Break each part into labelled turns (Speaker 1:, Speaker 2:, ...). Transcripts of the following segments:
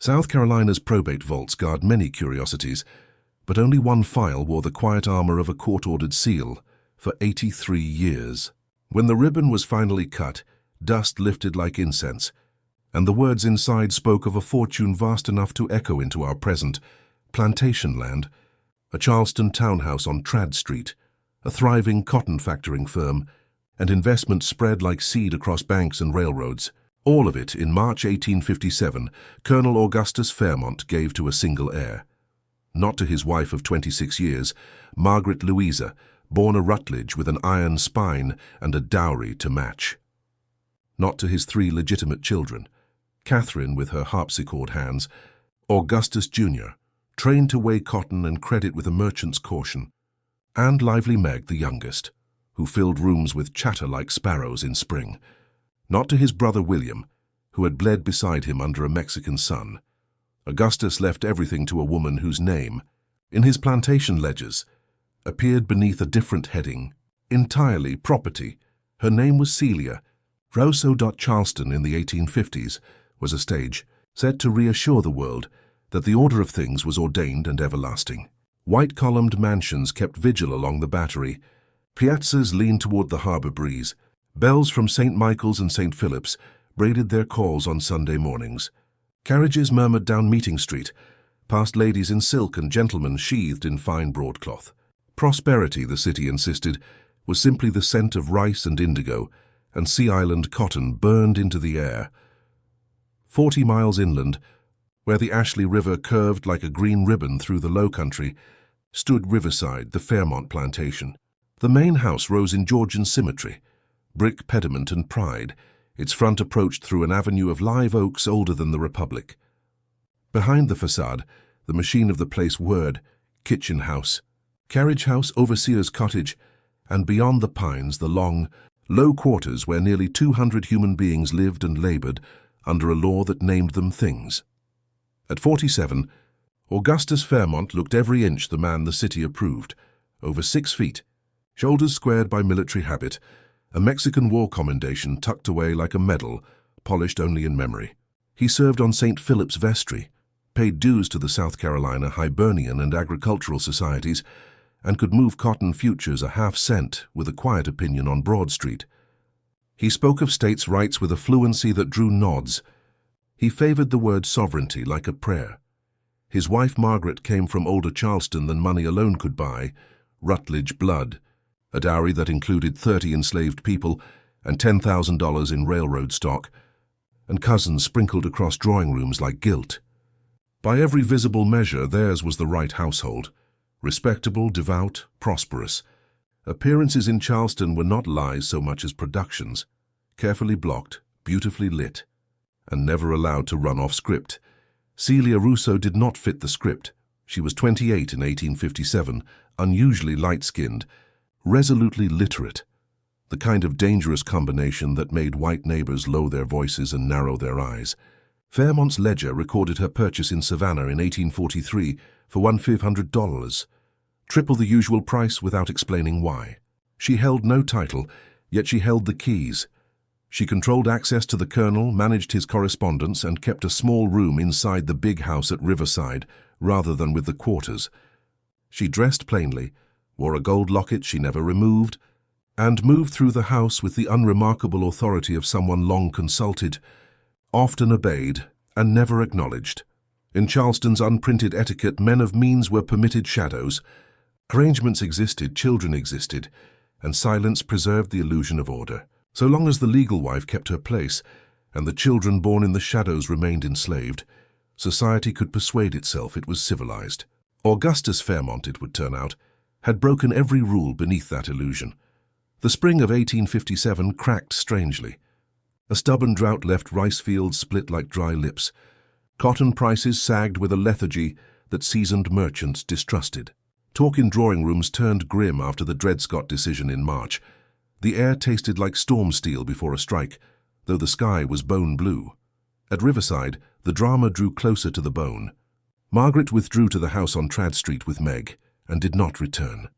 Speaker 1: South Carolina's probate vaults guard many curiosities, but only one file wore the quiet armor of a court-ordered seal for 83 years. When the ribbon was finally cut, dust lifted like incense, and the words inside spoke of a fortune vast enough to echo into our present Plantation land, a Charleston townhouse on Trad Street, a thriving cotton factoring firm, and investments spread like seed across banks and railroads. All of it in March 1857, Colonel Augustus Fairmont gave to a single heir. Not to his wife of 26 years, Margaret Louisa, born a Rutledge with an iron spine and a dowry to match. Not to his 3 legitimate children, Catherine with her harpsichord hands, Augustus Jr., trained to weigh cotton and credit with a merchant's caution, and lively Meg, the youngest, who filled rooms with chatter like sparrows in spring. Not to his brother William, who had bled beside him under a Mexican sun. Augustus left everything to a woman whose name, in his plantation ledgers, appeared beneath a different heading, entirely property. Her name was Celia. Rousseau. Charleston in the 1850s was a stage set to reassure the world that the order of things was ordained and everlasting. White-columned mansions kept vigil along the Battery. Piazzas leaned toward the harbor breeze. Bells from St. Michael's and St. Philip's braided their calls on Sunday mornings. Carriages murmured down Meeting Street, past ladies in silk and gentlemen sheathed in fine broadcloth. Prosperity, the city insisted, was simply the scent of rice and indigo, and Sea Island cotton burned into the air. 40 miles inland, where the Ashley River curved like a green ribbon through the low country, stood Riverside, the Fairmont Plantation. The main house rose in Georgian symmetry, brick pediment and pride, its front approached through an avenue of live oaks older than the Republic. Behind the facade, the machine of the place whirred, kitchen house, carriage house, overseer's cottage, and beyond the pines the long, low quarters where nearly 200 human beings lived and labored under a law that named them things. At 47, Augustus Fairmont looked every inch the man the city approved, over 6 feet, shoulders squared by military habit, a Mexican war commendation tucked away like a medal, polished only in memory. He served on St. Philip's vestry, paid dues to the South Carolina Hibernian and agricultural societies, and could move cotton futures a half-cent with a quiet opinion on Broad Street. He spoke of states' rights with a fluency that drew nods. He favored the word sovereignty like a prayer. His wife Margaret came from older Charleston than money alone could buy, Rutledge blood, a dowry that included 30 enslaved people and $10,000 in railroad stock, and cousins sprinkled across drawing rooms like gilt. By every visible measure, theirs was the right household, respectable, devout, prosperous. Appearances in Charleston were not lies so much as productions, carefully blocked, beautifully lit, and never allowed to run off script. Celia Rousseau did not fit the script. She was 28 in 1857, unusually light-skinned, resolutely literate, the kind of dangerous combination that made white neighbors lower their voices and narrow their eyes. Fairmont's ledger recorded her purchase in Savannah in 1843 for $1,500, triple the usual price without explaining why. She held no title, yet she held the keys. She controlled access to the colonel, managed his correspondence, and kept a small room inside the big house at Riverside rather than with the quarters. She dressed plainly, wore a gold locket she never removed, and moved through the house with the unremarkable authority of someone long consulted, often obeyed, and never acknowledged. In Charleston's unprinted etiquette, men of means were permitted shadows. Arrangements existed, children existed, and silence preserved the illusion of order. So long as the legal wife kept her place, and the children born in the shadows remained enslaved, society could persuade itself it was civilized. Augustus Fairmont, it would turn out, had broken every rule beneath that illusion. The spring of 1857 cracked strangely. A stubborn drought left rice fields split like dry lips. Cotton prices sagged with a lethargy that seasoned merchants distrusted. Talk in drawing rooms turned grim after the Dred Scott decision in March. The air tasted like storm steel before a strike, though the sky was bone blue. At Riverside, the drama drew closer to the bone. Margaret withdrew to the house on Trad Street with Meg, and did not return.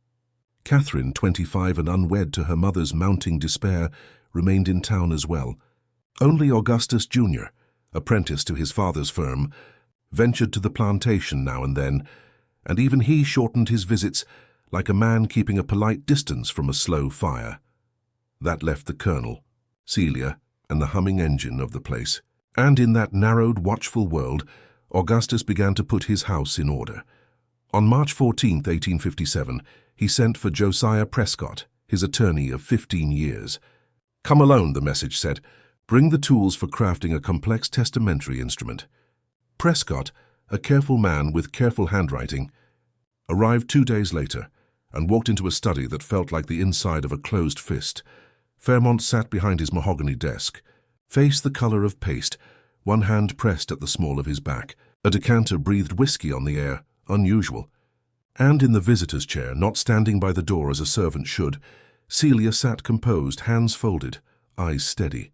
Speaker 1: Catherine, 25 and unwed to her mother's mounting despair, remained in town as well. Only Augustus Jr., apprentice to his father's firm, ventured to the plantation now and then, and even he shortened his visits like a man keeping a polite distance from a slow fire. That left the colonel, Celia, and the humming engine of the place. And in that narrowed, watchful world, Augustus began to put his house in order. On March 14, 1857, he sent for Josiah Prescott, his attorney of 15 years. "Come alone," the message said. "Bring the tools for crafting a complex testamentary instrument." Prescott, a careful man with careful handwriting, arrived 2 days later and walked into a study that felt like the inside of a closed fist. Fairmont sat behind his mahogany desk, face the color of paste, one hand pressed at the small of his back. A decanter breathed whiskey on the air, unusual. And in the visitor's chair, not standing by the door as a servant should, Celia sat composed, hands folded, eyes steady.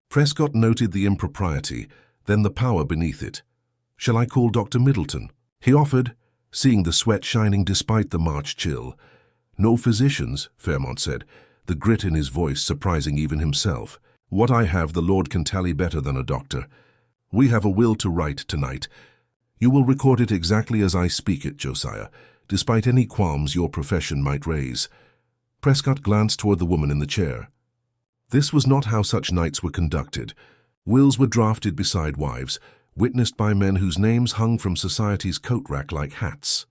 Speaker 1: Prescott noted the impropriety, then the power beneath it. "Shall I call Dr. Middleton?" he offered, seeing the sweat shining despite the March chill. "No physicians," Fairmont said, the grit in his voice surprising even himself. "What I have the Lord can tally better than a doctor. We have a will to write tonight. You will record it exactly as I speak it, Josiah, despite any qualms your profession might raise." Prescott glanced toward the woman in the chair. This was not how such nights were conducted. Wills were drafted beside wives, witnessed by men whose names hung from society's coat rack like hats.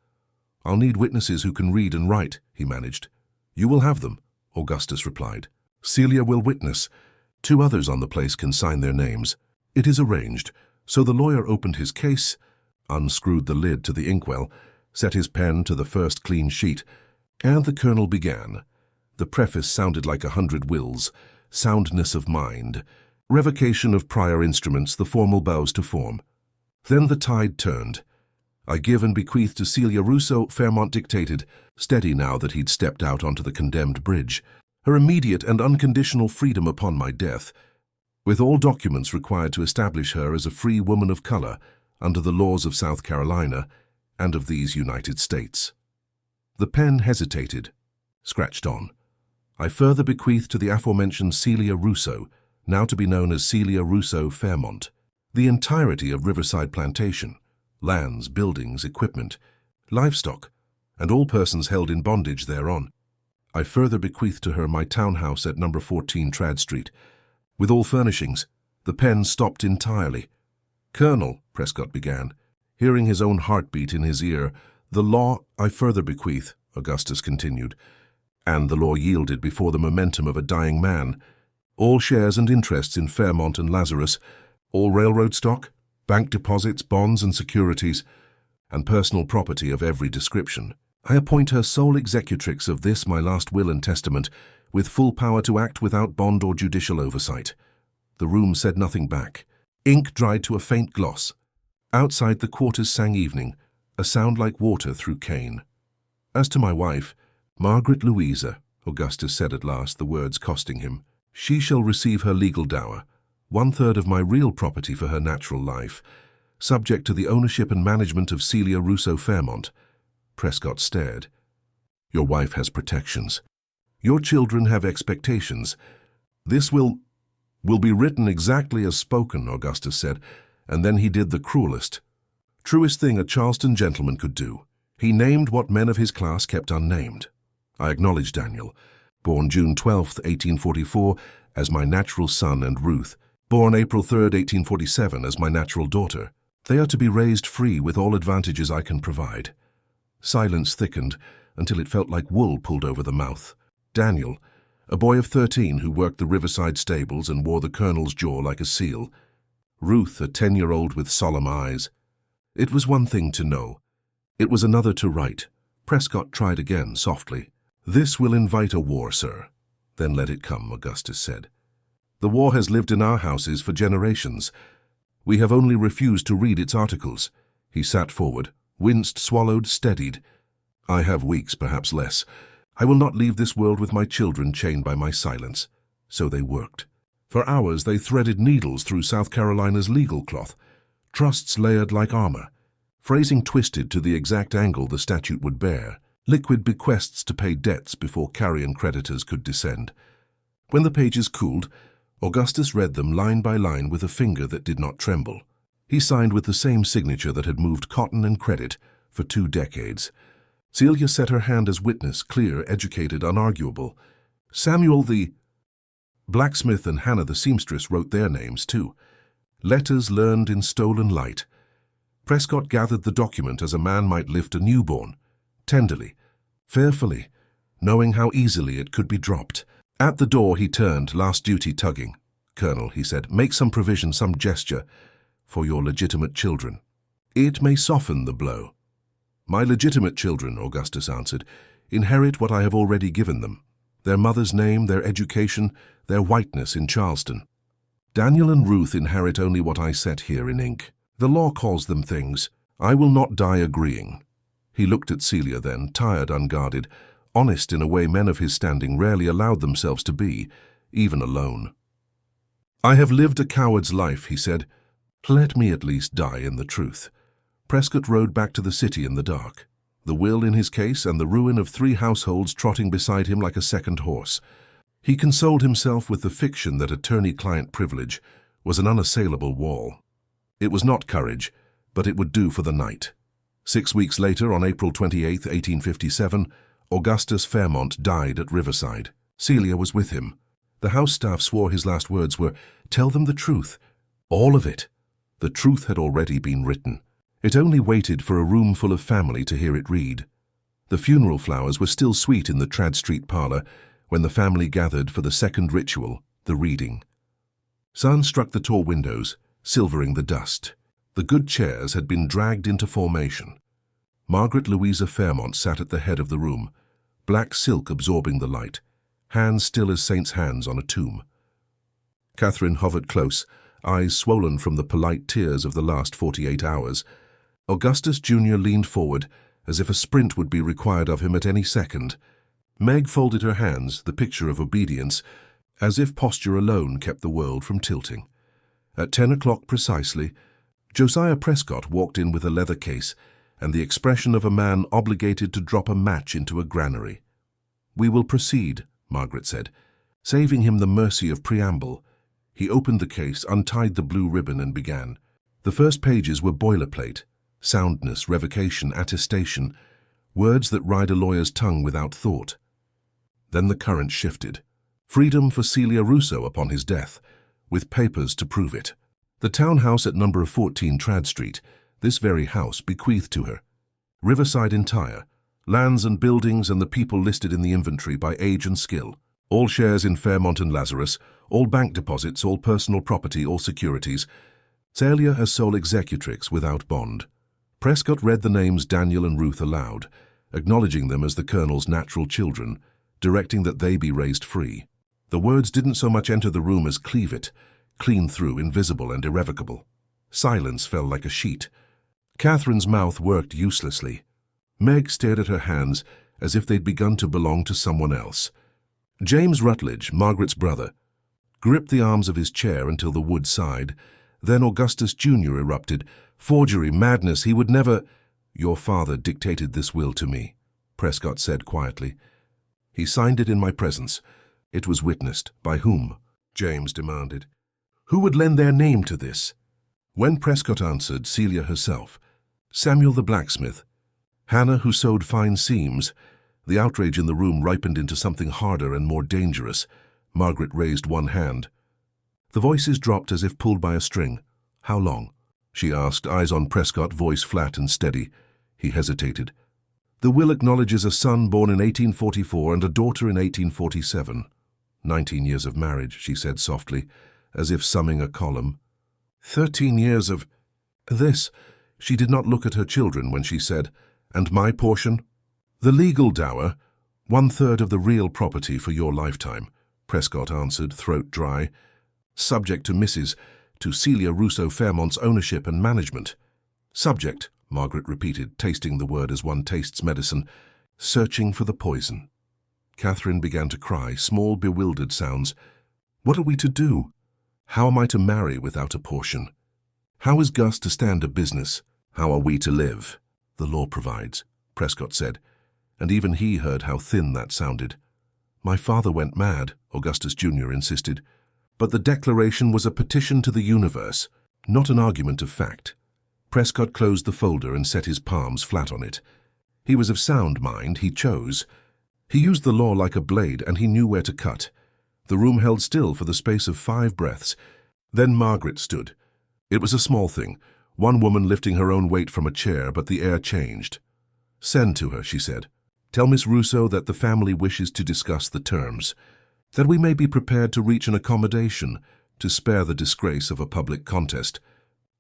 Speaker 1: "I'll need witnesses who can read and write," he managed. "You will have them," Augustus replied. "Celia will witness. 2 others on the place can sign their names. It is arranged." So the lawyer opened his case, unscrewed the lid to the inkwell, set his pen to the first clean sheet, and the colonel began. The preface sounded like 100 wills: soundness of mind, revocation of prior instruments, the formal bows to form. Then the tide turned. "I give and bequeath to Celia Russo," Fairmont dictated, steady now that he'd stepped out onto the condemned bridge, "her immediate and unconditional freedom upon my death, with all documents required to establish her as a free woman of color under the laws of South Carolina and of these United States." The pen hesitated, scratched on. "I further bequeath to the aforementioned Celia Russo, now to be known as Celia Russo Fairmont, the entirety of Riverside Plantation, lands, buildings, equipment, livestock, and all persons held in bondage thereon. I further bequeath to her my townhouse at number 14 Trad Street, with all furnishings." The pen stopped entirely. "Colonel," Prescott began, hearing his own heartbeat in his ear. "The law I further bequeath," Augustus continued, and the law yielded before the momentum of a dying man. "All shares and interests in Fairmont and Lazarus, all railroad stock, bank deposits, bonds and securities, and personal property of every description. I appoint her sole executrix of this my last will and testament, with full power to act without bond or judicial oversight." The room said nothing back. Ink dried to a faint gloss. Outside the quarters sang evening, a sound like water through cane. "As to my wife, Margaret Louisa," Augustus said at last, the words costing him, "she shall receive her legal dower, 1/3 of my real property for her natural life, subject to the ownership and management of Celia Russo Fairmont." Prescott stared. "Your wife has protections. Your children have expectations. This will be written exactly as spoken," Augustus said, and then he did the cruelest, truest thing a Charleston gentleman could do. He named what men of his class kept unnamed. "I acknowledge Daniel, born June 12, 1844, as my natural son, and Ruth, born April 3, 1847, as my natural daughter. They are to be raised free with all advantages I can provide." Silence thickened until it felt like wool pulled over the mouth. Daniel, a boy of 13 who worked the Riverside stables and wore the colonel's jaw like a seal. Ruth, a 10-year-old with solemn eyes. It was one thing to know. It was another to write. Prescott tried again, softly. "This will invite a war, sir." "Then let it come," Augustus said. "The war has lived in our houses for generations. We have only refused to read its articles." He sat forward, winced, swallowed, steadied. "I have weeks, perhaps less. I will not leave this world with my children chained by my silence." So they worked. For hours they threaded needles through South Carolina's legal cloth, trusts layered like armor, phrasing twisted to the exact angle the statute would bear, liquid bequests to pay debts before carrion creditors could descend. When the pages cooled, Augustus read them line by line with a finger that did not tremble. He signed with the same signature that had moved cotton and credit for 2 decades. Celia set her hand as witness, clear, educated, unarguable. Samuel the blacksmith and Hannah the seamstress wrote their names too. Letters learned in stolen light. Prescott gathered the document as a man might lift a newborn, tenderly, fearfully, knowing how easily it could be dropped. At the door he turned, last duty tugging. "Colonel," he said, "make some provision, some gesture for your legitimate children. It may soften the blow." "My legitimate children," Augustus answered, "inherit what I have already given them, their mother's name, their education, their whiteness in Charleston. Daniel and Ruth inherit only what I set here in ink. The law calls them things. I will not die agreeing." He looked at Celia then, tired, unguarded, honest in a way men of his standing rarely allowed themselves to be, even alone. "I have lived a coward's life," he said. "Let me at least die in the truth." Prescott rode back to the city in the dark, the will in his case and the ruin of 3 households trotting beside him like a second horse. He consoled himself with the fiction that attorney-client privilege was an unassailable wall. It was not courage, but it would do for the night. 6 weeks later, on April 28, 1857, Augustus Fairmont died at Riverside. Celia was with him. The house staff swore his last words were, "Tell them the truth. All of it." The truth had already been written. It only waited for a room full of family to hear it read. The funeral flowers were still sweet in the Trad Street parlor when the family gathered for the second ritual, the reading. Sun struck the tall windows, silvering the dust. The good chairs had been dragged into formation. Margaret Louisa Fairmont sat at the head of the room, black silk absorbing the light, hands still as saints' hands on a tomb. Catherine hovered close, eyes swollen from the polite tears of the last 48 hours. Augustus Jr. leaned forward, as if a sprint would be required of him at any second. Meg folded her hands, the picture of obedience, as if posture alone kept the world from tilting. At 10 o'clock precisely, Josiah Prescott walked in with a leather case and the expression of a man obligated to drop a match into a granary. "We will proceed," Margaret said, saving him the mercy of preamble. He opened the case, untied the blue ribbon and began. The first pages were boilerplate, soundness, revocation, attestation, words that ride a lawyer's tongue without thought. Then the current shifted. Freedom for Celia Russo upon his death, with papers to prove it. The townhouse at number 14 Trad Street, this very house bequeathed to her. Riverside entire, lands and buildings and the people listed in the inventory by age and skill. All shares in Fairmont and Lazarus, all bank deposits, all personal property, all securities. Celia as sole executrix without bond. Prescott read the names Daniel and Ruth aloud, acknowledging them as the Colonel's natural children, directing that they be raised free. The words didn't so much enter the room as cleave it, clean through, invisible and irrevocable. Silence fell like a sheet. Catherine's mouth worked uselessly. Meg stared at her hands as if they'd begun to belong to someone else. James Rutledge, Margaret's brother, gripped the arms of his chair until the wood sighed. Then Augustus Jr. erupted. "Forgery, madness, he would never—" "Your father dictated this will to me," Prescott said quietly. "He signed it in my presence. It was witnessed. By whom?" James demanded. "Who would lend their name to this?" When Prescott answered, Celia herself. Samuel the blacksmith. Hannah who sewed fine seams. The outrage in the room ripened into something harder and more dangerous. Margaret raised one hand. The voices dropped as if pulled by a string. "How long?" she asked, eyes on Prescott, voice flat and steady. He hesitated. "The will acknowledges a son born in 1844 and a daughter in 1847. 19 years of marriage," she said softly, as if summing a column. 13 years of this. She did not look at her children when she said, "And my portion?" "The legal dower, 1/3 of the real property for your lifetime," Prescott answered, throat dry. "Subject to Celia Russo Fairmont's ownership and management." "Subject," Margaret repeated, tasting the word as one tastes medicine, "searching for the poison." Catherine began to cry, small, bewildered sounds. "What are we to do? How am I to marry without a portion? How is Gus to stand a business? How are we to live?" "The law provides," Prescott said, and even he heard how thin that sounded. "My father went mad," Augustus Jr. insisted. "But the declaration was a petition to the universe. not an argument of fact. Prescott closed the folder and set his palms flat on it. He was of sound mind, he chose. He used the law like a blade, and he knew where to cut. The room held still for the space of 5 breaths. Then Margaret stood. It was a small thing, one woman lifting her own weight from a chair, but the air changed. "Send to her," she said. "Tell Miss Russo that the family wishes to discuss the terms, that we may be prepared to reach an accommodation to spare the disgrace of a public contest.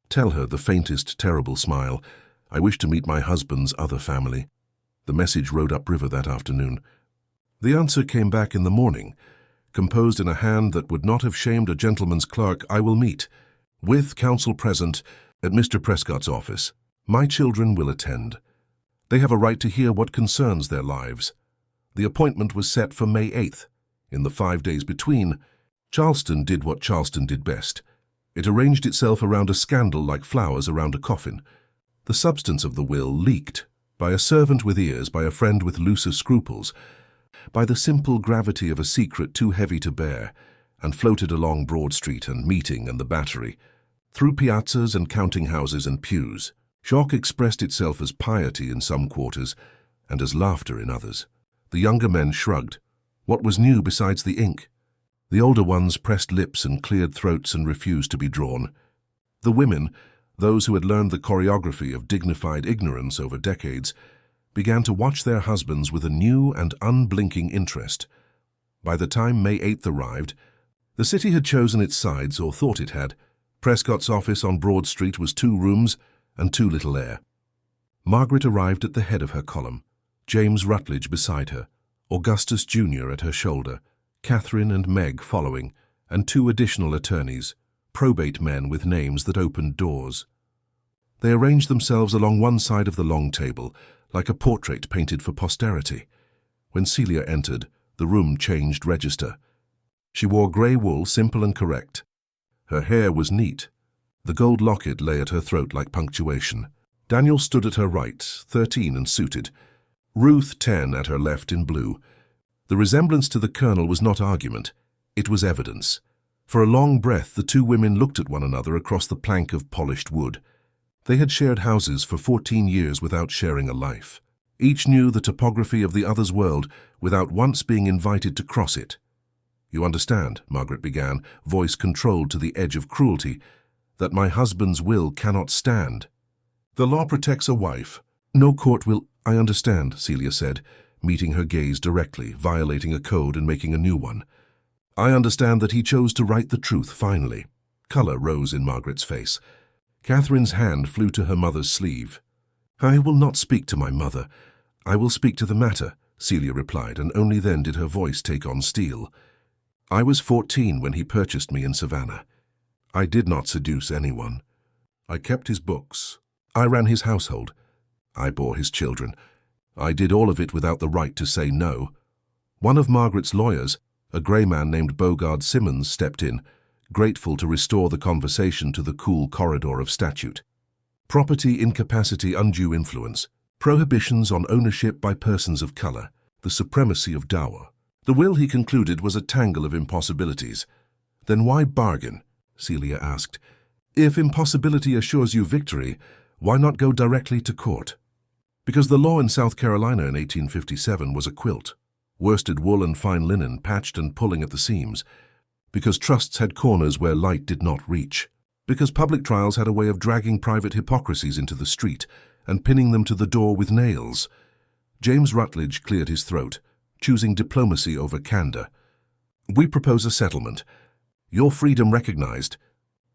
Speaker 1: Tell her the faintest terrible smile, 'I wish to meet my husband's other family.'" The message rode upriver that afternoon. The answer came back in the morning, composed in a hand that would not have shamed a gentleman's clerk. "I will meet, with counsel present, at Mr. Prescott's office. My children will attend. They have a right to hear what concerns their lives." The appointment was set for May 8th. In the 5 days between, Charleston did what Charleston did best. It arranged itself around a scandal like flowers around a coffin. The substance of the will leaked, by a servant with ears, by a friend with looser scruples, by the simple gravity of a secret too heavy to bear, and floated along Broad Street and Meeting and the Battery, through piazzas and counting-houses and pews. Shock expressed itself as piety in some quarters and as laughter in others. The younger men shrugged. What was new besides the ink? The older ones pressed lips and cleared throats and refused to be drawn. The women, those who had learned the choreography of dignified ignorance over decades, began to watch their husbands with a new and unblinking interest. By the time May 8th arrived, the city had chosen its sides, or thought it had. Prescott's office on Broad Street was 2 rooms and too little air. Margaret arrived at the head of her column, James Rutledge beside her, Augustus Jr. at her shoulder, Catherine and Meg following, and 2 additional attorneys, probate men with names that opened doors. They arranged themselves along one side of the long table, like a portrait painted for posterity. When Celia entered, the room changed register. She wore grey wool, simple and correct. Her hair was neat. The gold locket lay at her throat like punctuation. Daniel stood at her right, 13 and suited. Ruth, 10, at her left in blue. The resemblance to the colonel was not argument. It was evidence. For a long breath, the 2 women looked at one another across the plank of polished wood. They had shared houses for 14 years without sharing a life. Each knew the topography of the other's world without once being invited to cross it. "You understand," Margaret began, voice controlled to the edge of cruelty, "that my husband's will cannot stand. The law protects a wife. No court will—" "I understand," Celia said, meeting her gaze directly, violating a code and making a new one. "I understand that he chose to write the truth finally." Color rose in Margaret's face. Catherine's hand flew to her mother's sleeve. "I will not speak to my mother. I will speak to the matter," Celia replied, and only then did her voice take on steel. "I was 14 when he purchased me in Savannah. I did not seduce anyone. I kept his books. I ran his household. I bore his children. I did all of it without the right to say no." One of Margaret's lawyers, a grey man named Bogard Simmons, stepped in, grateful to restore the conversation to the cool corridor of statute. Property, incapacity, undue influence, prohibitions on ownership by persons of color, the supremacy of dower. The will, he concluded, was a tangle of impossibilities. "Then why bargain?" Celia asked. "If impossibility assures you victory, why not go directly to court?" "Because the law in South Carolina in 1857 was a quilt, worsted wool and fine linen, patched and pulling at the seams. Because trusts had corners where light did not reach. Because public trials had a way of dragging private hypocrisies into the street and pinning them to the door with nails." James Rutledge cleared his throat, choosing diplomacy over candor. "We propose a settlement. Your freedom recognized.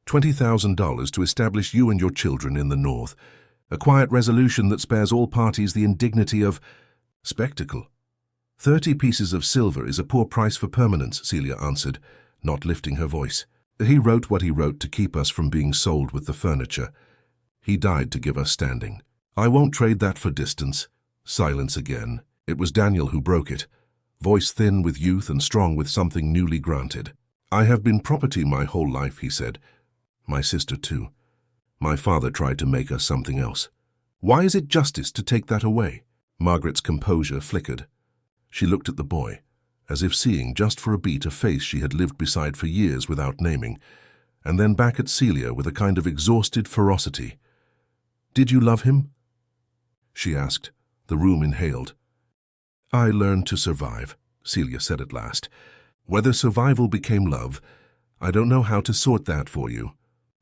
Speaker 1: $20,000 to establish you and your children in the North. A quiet resolution that spares all parties the indignity of spectacle." 30 pieces of silver is a poor price for permanence," Celia answered, not lifting her voice. "He wrote what he wrote to keep us from being sold with the furniture. He died to give us standing. I won't trade that for distance." Silence again. It was Daniel who broke it, voice thin with youth and strong with something newly granted. "I have been property my whole life," he said. "My sister too. My father tried to make us something else. Why is it justice to take that away?" Margaret's composure flickered. She looked at the boy, as if seeing just for a beat a face she had lived beside for years without naming, and then back at Celia with a kind of exhausted ferocity. "Did you love him?" she asked. The room inhaled. "I learned to survive," Celia said at last. "Whether survival became love, I don't know how to sort that for you.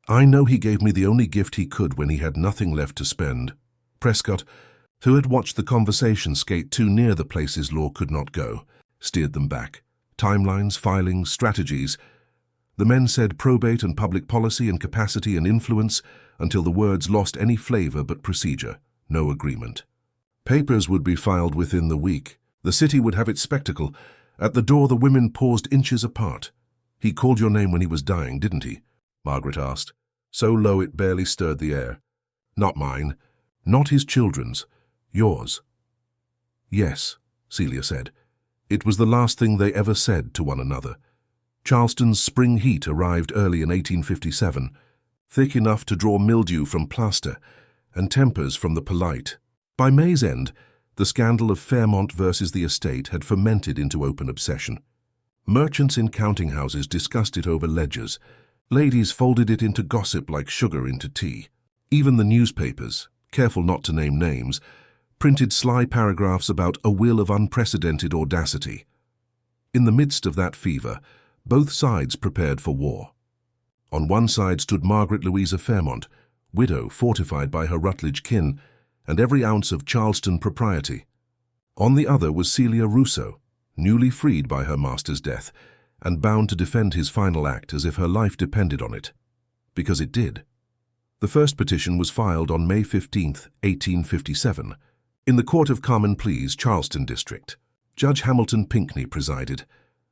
Speaker 1: I know he gave me the only gift he could when he had nothing left to spend." Prescott, who had watched the conversation skate too near the places law could not go, steered them back. Timelines, filings, strategies. The men said probate and public policy and capacity and influence until the words lost any flavor but procedure, no agreement. Papers would be filed within the week. The city would have its spectacle. At the door the women paused inches apart. "He called your name when he was dying, didn't he?" Margaret asked, so low it barely stirred the air. "Not mine. Not his children's. Yours." "Yes," Celia said. It was the last thing they ever said to one another. Charleston's spring heat arrived early in 1857, thick enough to draw mildew from plaster and tempers from the polite. By May's end, the scandal of Fairmont versus the estate had fermented into open obsession. Merchants in counting houses discussed it over ledgers. Ladies folded it into gossip like sugar into tea. Even the newspapers, careful not to name names, printed sly paragraphs about a will of unprecedented audacity. In the midst of that fever, both sides prepared for war. On one side stood Margaret Louisa Fairmont, widow fortified by her Rutledge kin and every ounce of Charleston propriety. On the other was Celia Rousseau, newly freed by her master's death, and bound to defend his final act as if her life depended on it. Because it did. The first petition was filed on May 15, 1857, in the Court of Common Pleas, Charleston District. Judge Hamilton Pinckney presided,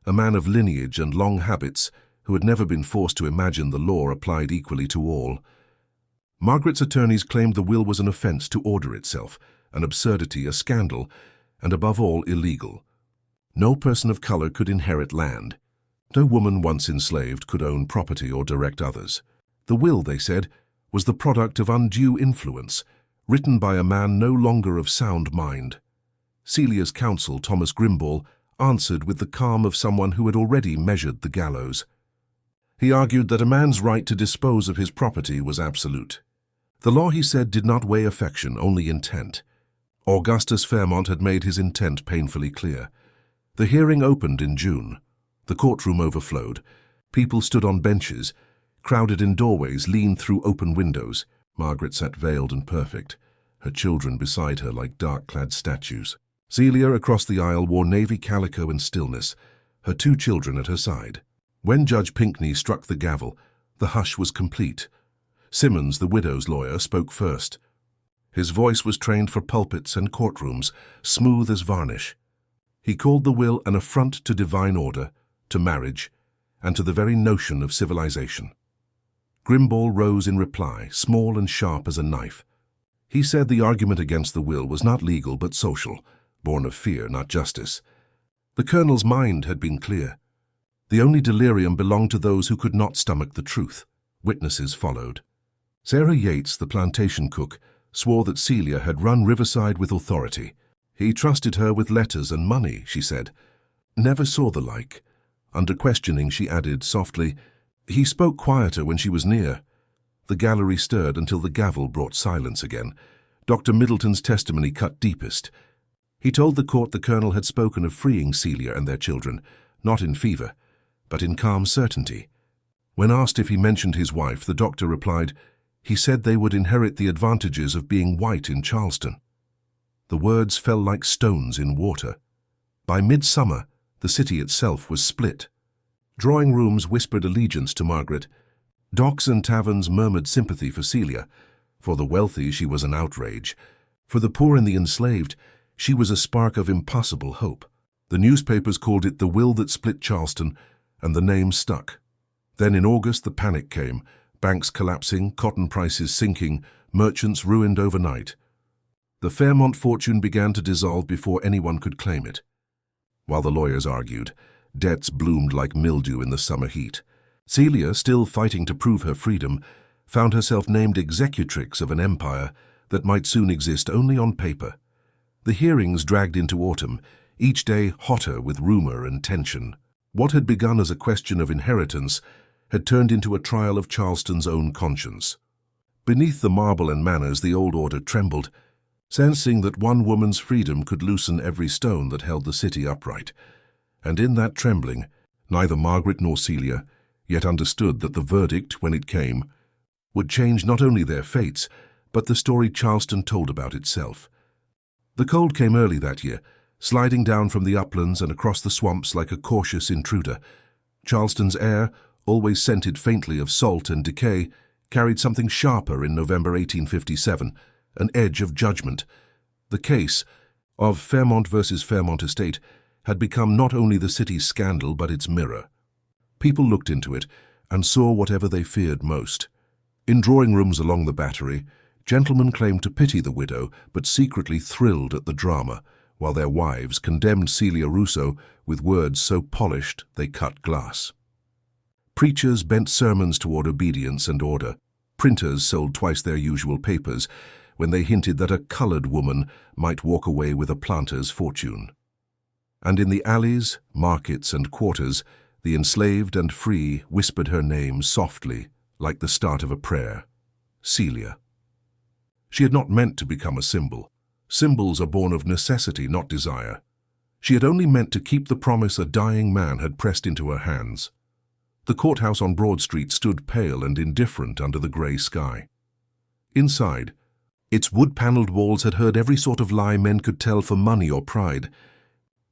Speaker 1: a man of lineage and long habits who had never been forced to imagine the law applied equally to all. Margaret's attorneys claimed the will was an offense to order itself, an absurdity, a scandal, and above all illegal. No person of color could inherit land. No woman once enslaved could own property or direct others. The will, they said, was the product of undue influence, written by a man no longer of sound mind. Celia's counsel, Thomas Grimball, answered with the calm of someone who had already measured the gallows. He argued that a man's right to dispose of his property was absolute. The law, he said, did not weigh affection, only intent. Augustus Fairmont had made his intent painfully clear. The hearing opened in June. The courtroom overflowed. People stood on benches, crowded in doorways, leaned through open windows. Margaret sat veiled and perfect, her children beside her like dark-clad statues. Celia across the aisle wore navy calico and stillness, her two children at her side. When Judge Pinckney struck the gavel, the hush was complete. Simmons, the widow's lawyer, spoke first. His voice was trained for pulpits and courtrooms, smooth as varnish. He called the will an affront to divine order, to marriage, and to the very notion of civilization. Grimball rose in reply, small and sharp as a knife. He said the argument against the will was not legal but social, born of fear, not justice. The colonel's mind had been clear. The only delirium belonged to those who could not stomach the truth. Witnesses followed. Sarah Yates, the plantation cook, swore that Celia had run Riverside with authority. He trusted her with letters and money, she said. Never saw the like. Under questioning, she added softly, "He spoke quieter when she was near." The gallery stirred until the gavel brought silence again. Dr. Middleton's testimony cut deepest. He told the court the colonel had spoken of freeing Celia and their children, not in fever, but in calm certainty. When asked if he mentioned his wife, the doctor replied, "He said they would inherit the advantages of being white in Charleston." The words fell like stones in water. By midsummer, the city itself was split. Drawing rooms whispered allegiance to Margaret. Docks and taverns murmured sympathy for Celia. For the wealthy, she was an outrage. For the poor and the enslaved, she was a spark of impossible hope. The newspapers called it the will that split Charleston, and the name stuck. Then in August, the panic came. Banks collapsing, cotton prices sinking, merchants ruined overnight. The Fairmont fortune began to dissolve before anyone could claim it. While the lawyers argued, debts bloomed like mildew in the summer heat. Celia, still fighting to prove her freedom, found herself named executrix of an empire that might soon exist only on paper. The hearings dragged into autumn, each day hotter with rumor and tension. What had begun as a question of inheritance had turned into a trial of Charleston's own conscience. Beneath the marble and manners, the old order trembled, sensing that one woman's freedom could loosen every stone that held the city upright. And in that trembling, neither Margaret nor Celia yet understood that the verdict, when it came, would change not only their fates, but the story Charleston told about itself. The cold came early that year, sliding down from the uplands and across the swamps like a cautious intruder. Charleston's air, always scented faintly of salt and decay, carried something sharper in November 1857, an edge of judgment. The case of Fairmont versus Fairmont Estate had become not only the city's scandal but its mirror. People looked into it and saw whatever they feared most. In drawing rooms along the Battery, gentlemen claimed to pity the widow but secretly thrilled at the drama, while their wives condemned Celia Russo with words so polished they cut glass. Preachers bent sermons toward obedience and order. Printers sold twice their usual papers when they hinted that a colored woman might walk away with a planter's fortune. And in the alleys, markets, and quarters, the enslaved and free whispered her name softly, like the start of a prayer: Celia. She had not meant to become a symbol. Symbols are born of necessity, not desire. She had only meant to keep the promise a dying man had pressed into her hands. The courthouse on Broad Street stood pale and indifferent under the grey sky. Inside, its wood-panelled walls had heard every sort of lie men could tell for money or pride.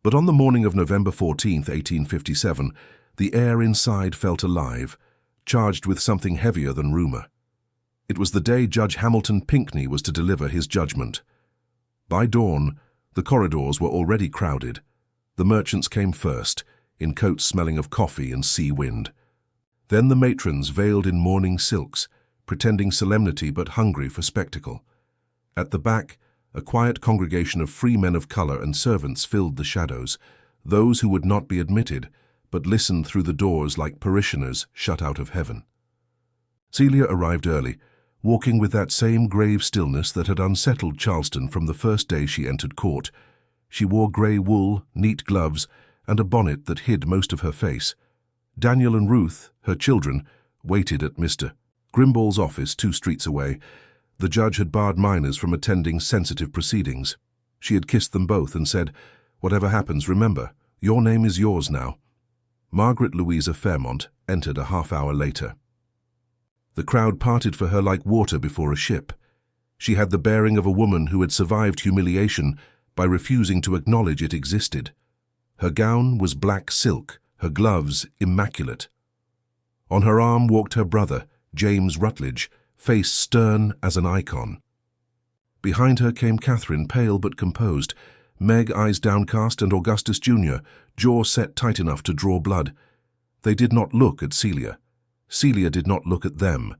Speaker 1: But on the morning of November 14, 1857, the air inside felt alive, charged with something heavier than rumour. It was the day Judge Hamilton Pinckney was to deliver his judgment. By dawn, the corridors were already crowded. The merchants came first, in coats smelling of coffee and sea wind. Then the matrons veiled in mourning silks, pretending solemnity but hungry for spectacle. At the back, a quiet congregation of free men of colour and servants filled the shadows, those who would not be admitted, but listened through the doors like parishioners shut out of heaven. Celia arrived early, walking with that same grave stillness that had unsettled Charleston from the first day she entered court. She wore grey wool, neat gloves, and a bonnet that hid most of her face. Daniel and Ruth, her children, waited at Mr. Grimball's office 2 streets away. The judge had barred minors from attending sensitive proceedings. She had kissed them both and said, "Whatever happens, remember, your name is yours now." Margaret Louisa Fairmont entered a half-hour later. The crowd parted for her like water before a ship. She had the bearing of a woman who had survived humiliation by refusing to acknowledge it existed. Her gown was black silk, her gloves immaculate. On her arm walked her brother, James Rutledge, face stern as an icon. Behind her came Catherine, pale but composed, Meg, eyes downcast, and Augustus Jr., jaw set tight enough to draw blood. They did not look at Celia. Celia did not look at them.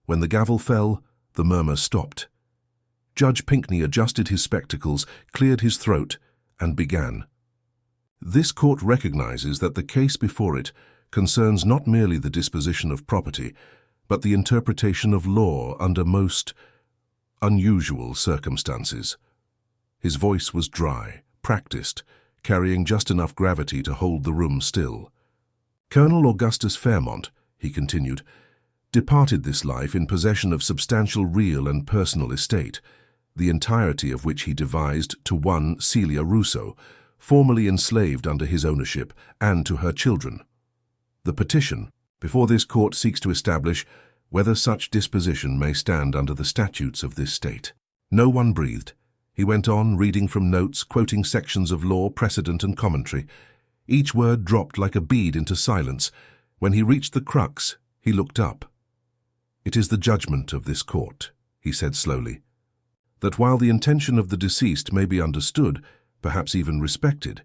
Speaker 1: When the gavel fell, the murmur stopped. Judge Pinckney adjusted his spectacles, cleared his throat, and began. This court recognizes that the case before it concerns not merely the disposition of property, but the interpretation of law under most unusual circumstances. His voice was dry, practiced, carrying just enough gravity to hold the room still. Colonel Augustus Fairmont, he continued, departed this life in possession of substantial real and personal estate, the entirety of which he devised to one Celia Russo, formerly enslaved under his ownership, and to her children. The petition before this court seeks to establish whether such disposition may stand under the statutes of this state. No one breathed. He went on, reading from notes, quoting sections of law, precedent, and commentary. Each word dropped like a bead into silence. When he reached the crux, he looked up. "It is the judgment of this court," he said slowly, "that while the intention of the deceased may be understood, perhaps even respected,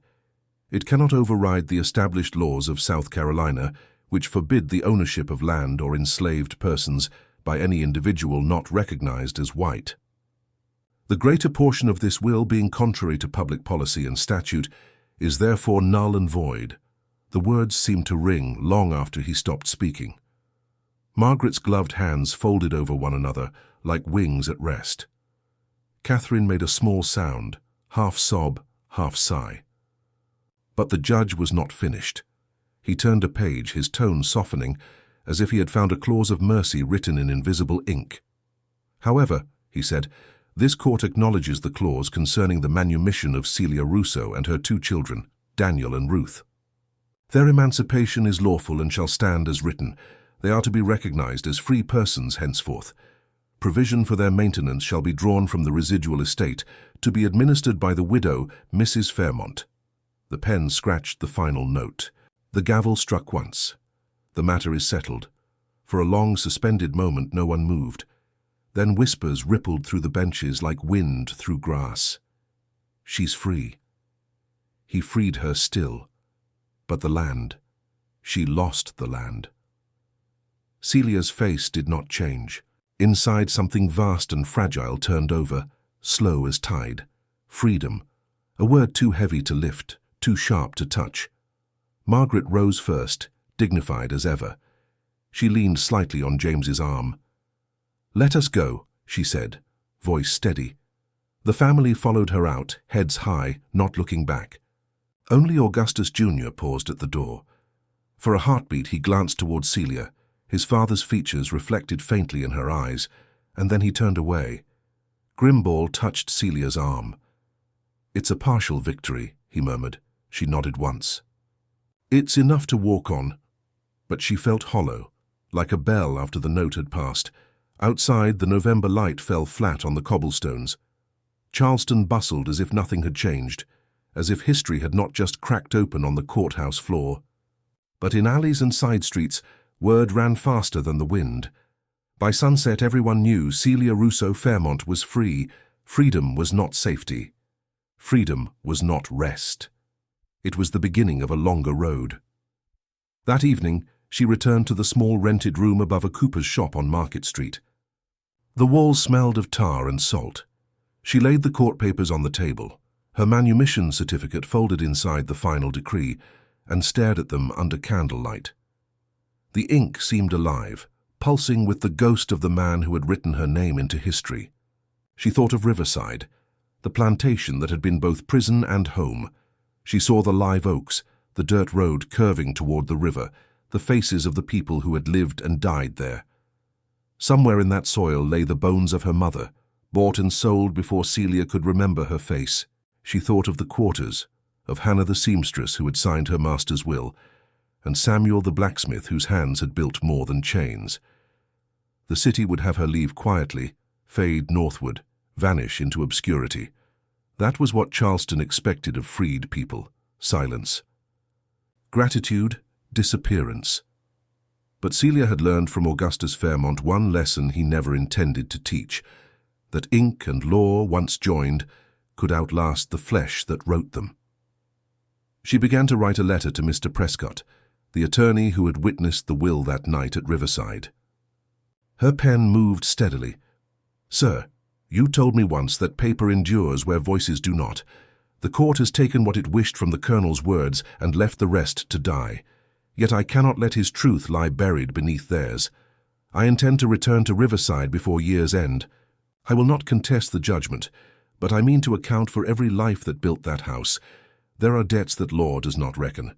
Speaker 1: it cannot override the established laws of South Carolina, which forbid the ownership of land or enslaved persons by any individual not recognized as white. The greater portion of this will, being contrary to public policy and statute, is therefore null and void." The words seemed to ring long after he stopped speaking. Margaret's gloved hands folded over one another like wings at rest. Catherine made a small sound, half sob, half sigh. But the judge was not finished. He turned a page, his tone softening, as if he had found a clause of mercy written in invisible ink. "However," he said, "this court acknowledges the clause concerning the manumission of Celia Russo and her 2 children, Daniel and Ruth. Their emancipation is lawful and shall stand as written. They are to be recognized as free persons henceforth. Provision for their maintenance shall be drawn from the residual estate, to be administered by the widow, Mrs. Fairmont." The pen scratched the final note. The gavel struck once. The matter is settled. For a long, suspended moment no one moved. Then whispers rippled through the benches like wind through grass. "She's free." He freed her still. But the land. She lost the land. Celia's face did not change. Inside, something vast and fragile turned over, slow as tide. Freedom. A word too heavy to lift, too sharp to touch. Margaret rose first, dignified as ever. She leaned slightly on James's arm. "Let us go," she said, voice steady. The family followed her out, heads high, not looking back. Only Augustus Jr. paused at the door. For a heartbeat he glanced toward Celia, his father's features reflected faintly in her eyes, and then he turned away. Grimball touched Celia's arm. "It's a partial victory," he murmured. She nodded once. "It's enough to walk on." But she felt hollow, like a bell after the note had passed. Outside, the November light fell flat on the cobblestones. Charleston bustled as if nothing had changed, as if history had not just cracked open on the courthouse floor. But in alleys and side streets, word ran faster than the wind. By sunset, everyone knew Celia Russo Fairmont was free. Freedom was not safety. Freedom was not rest. It was the beginning of a longer road. That evening, she returned to the small rented room above a cooper's shop on Market Street. The walls smelled of tar and salt. She laid the court papers on the table, her manumission certificate folded inside the final decree, and stared at them under candlelight. The ink seemed alive, pulsing with the ghost of the man who had written her name into history. She thought of Riverside, the plantation that had been both prison and home. She saw the live oaks, the dirt road curving toward the river, the faces of the people who had lived and died there. Somewhere in that soil lay the bones of her mother, bought and sold before Celia could remember her face. She thought of the quarters, of Hannah the seamstress who had signed her master's will, and Samuel the blacksmith whose hands had built more than chains. The city would have her leave quietly, fade northward, vanish into obscurity. That was what Charleston expected of freed people, silence. Gratitude, disappearance. But Celia had learned from Augustus Fairmont one lesson he never intended to teach, that ink and law, once joined, could outlast the flesh that wrote them. She began to write a letter to Mr. Prescott, the attorney who had witnessed the will that night at Riverside. Her pen moved steadily. "Sir, you told me once that paper endures where voices do not. The court has taken what it wished from the colonel's words and left the rest to die. Yet I cannot let his truth lie buried beneath theirs. I intend to return to Riverside before year's end. I will not contest the judgment, but I mean to account for every life that built that house. There are debts that law does not reckon.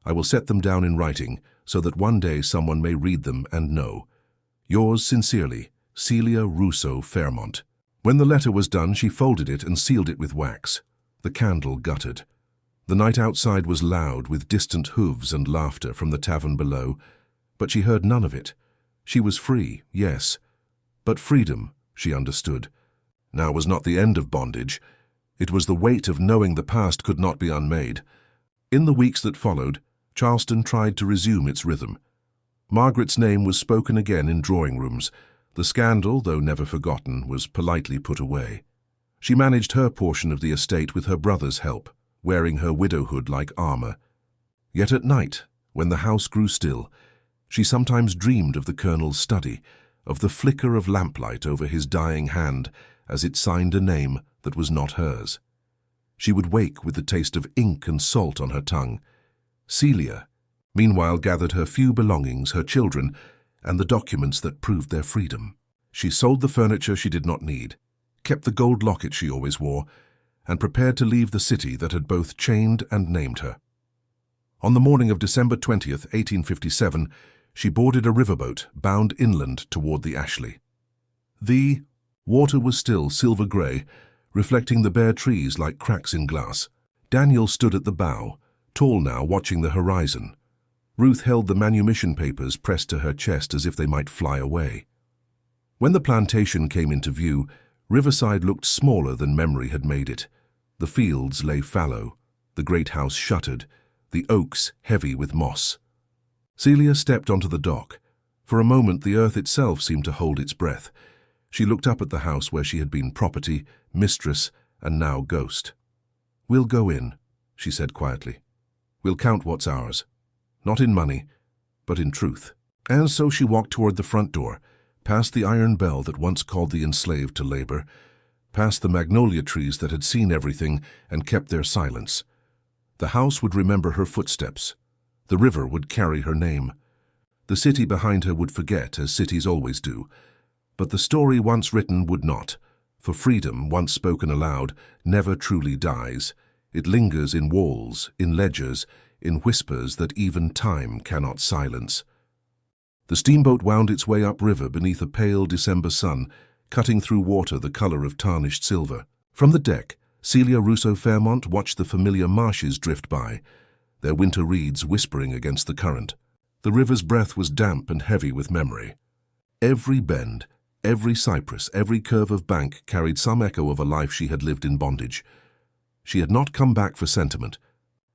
Speaker 1: I will set them down in writing, so that one day someone may read them and know. Yours sincerely, Celia Russo Fairmont." When the letter was done, she folded it and sealed it with wax. The candle guttered. The night outside was loud with distant hooves and laughter from the tavern below, but she heard none of it. She was free, yes, but freedom, she understood, now was not the end of bondage. It was the weight of knowing the past could not be unmade. In the weeks that followed, Charleston tried to resume its rhythm. Margaret's name was spoken again in drawing rooms. The scandal, though never forgotten, was politely put away. She managed her portion of the estate with her brother's help, wearing her widowhood like armor. Yet at night, when the house grew still, she sometimes dreamed of the colonel's study, of the flicker of lamplight over his dying hand as it signed a name that was not hers. She would wake with the taste of ink and salt on her tongue. Celia, meanwhile, gathered her few belongings, her children, and the documents that proved their freedom. She sold the furniture she did not need, kept the gold locket she always wore, and prepared to leave the city that had both chained and named her. On the morning of December 20th, 1857, She boarded a riverboat, bound inland toward the Ashley. The water was still silver-grey, reflecting the bare trees like cracks in glass. Daniel stood at the bow, tall now, watching the horizon. Ruth held the manumission papers pressed to her chest as if they might fly away. When the plantation came into view, Riverside looked smaller than memory had made it. The fields lay fallow, the great house shuttered, the oaks heavy with moss. Celia stepped onto the dock. For a moment the earth itself seemed to hold its breath. She looked up at the house where she had been property, mistress, and now ghost. "We'll go in," she said quietly. "We'll count what's ours. Not in money, but in truth." And so she walked toward the front door, past the iron bell that once called the enslaved to labor, past the magnolia trees that had seen everything and kept their silence. The house would remember her footsteps. The river would carry her name. The city behind her would forget, as cities always do. But the story once written would not, for freedom, once spoken aloud, never truly dies. It lingers in walls, in ledgers, in whispers that even time cannot silence. The steamboat wound its way upriver beneath a pale December sun, cutting through water the color of tarnished silver. From the deck, Celia Russo Fairmont watched the familiar marshes drift by, their winter reeds whispering against the current. The river's breath was damp and heavy with memory. Every bend, every cypress, every curve of bank carried some echo of a life she had lived in bondage. She had not come back for sentiment.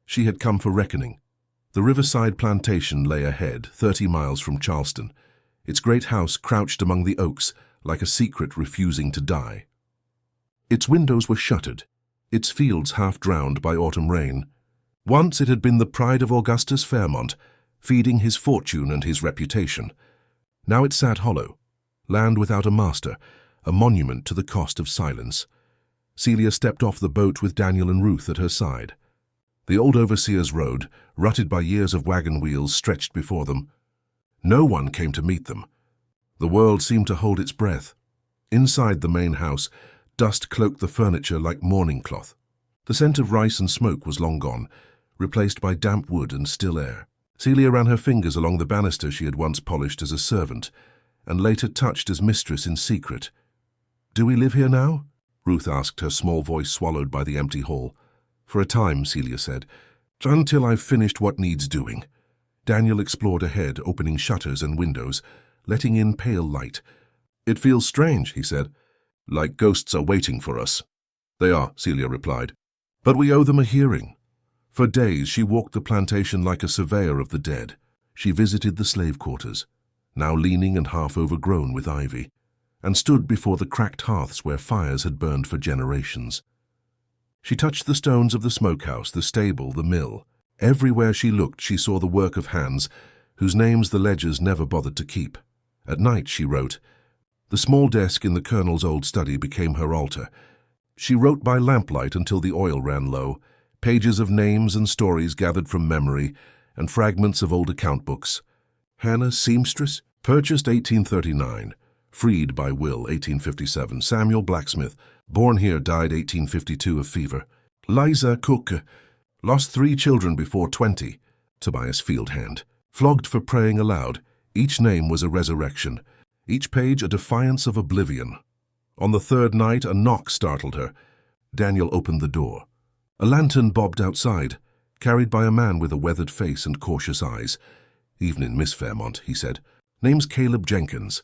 Speaker 1: She had come for reckoning. The Riverside Plantation lay ahead, 30 miles from Charleston, its great house crouched among the oaks like a secret refusing to die. Its windows were shuttered, its fields half drowned by autumn rain. Once it had been the pride of Augustus Fairmont, feeding his fortune and his reputation. Now it sat hollow, land without a master, a monument to the cost of silence. Celia stepped off the boat with Daniel and Ruth at her side. The old overseer's road, rutted by years of wagon wheels, stretched before them. No one came to meet them. The world seemed to hold its breath. Inside the main house, dust cloaked the furniture like mourning cloth. The scent of rice and smoke was long gone, replaced by damp wood and still air. Celia ran her fingers along the banister she had once polished as a servant, and later touched as mistress in secret. "Do we live here now?" Ruth asked, her small voice swallowed by the empty hall. "For a time," Celia said, "until I've finished what needs doing." Daniel explored ahead, opening shutters and windows, letting in pale light. "It feels strange," he said, "like ghosts are waiting for us." "They are," Celia replied, "but we owe them a hearing." For days she walked the plantation like a surveyor of the dead. She visited the slave quarters, now leaning and half overgrown with ivy, and stood before the cracked hearths where fires had burned for generations. She touched the stones of the smokehouse, the stable, the mill. Everywhere she looked she saw the work of hands whose names the ledgers never bothered to keep. At night, she wrote. The small desk in the colonel's old study became her altar. She wrote by lamplight until the oil ran low, pages of names and stories gathered from memory, and fragments of old account books. Hannah, seamstress, purchased 1839. Freed by will, 1857. Samuel, blacksmith, born here, died 1852 of fever. Liza, cook, lost 3 children before 20. Tobias, field hand, flogged for praying aloud. Each name was a resurrection, each page a defiance of oblivion. On the 3rd night, a knock startled her. Daniel opened the door. A lantern bobbed outside, carried by a man with a weathered face and cautious eyes. "Evening, Miss Fairmont," he said. "Name's Caleb Jenkins.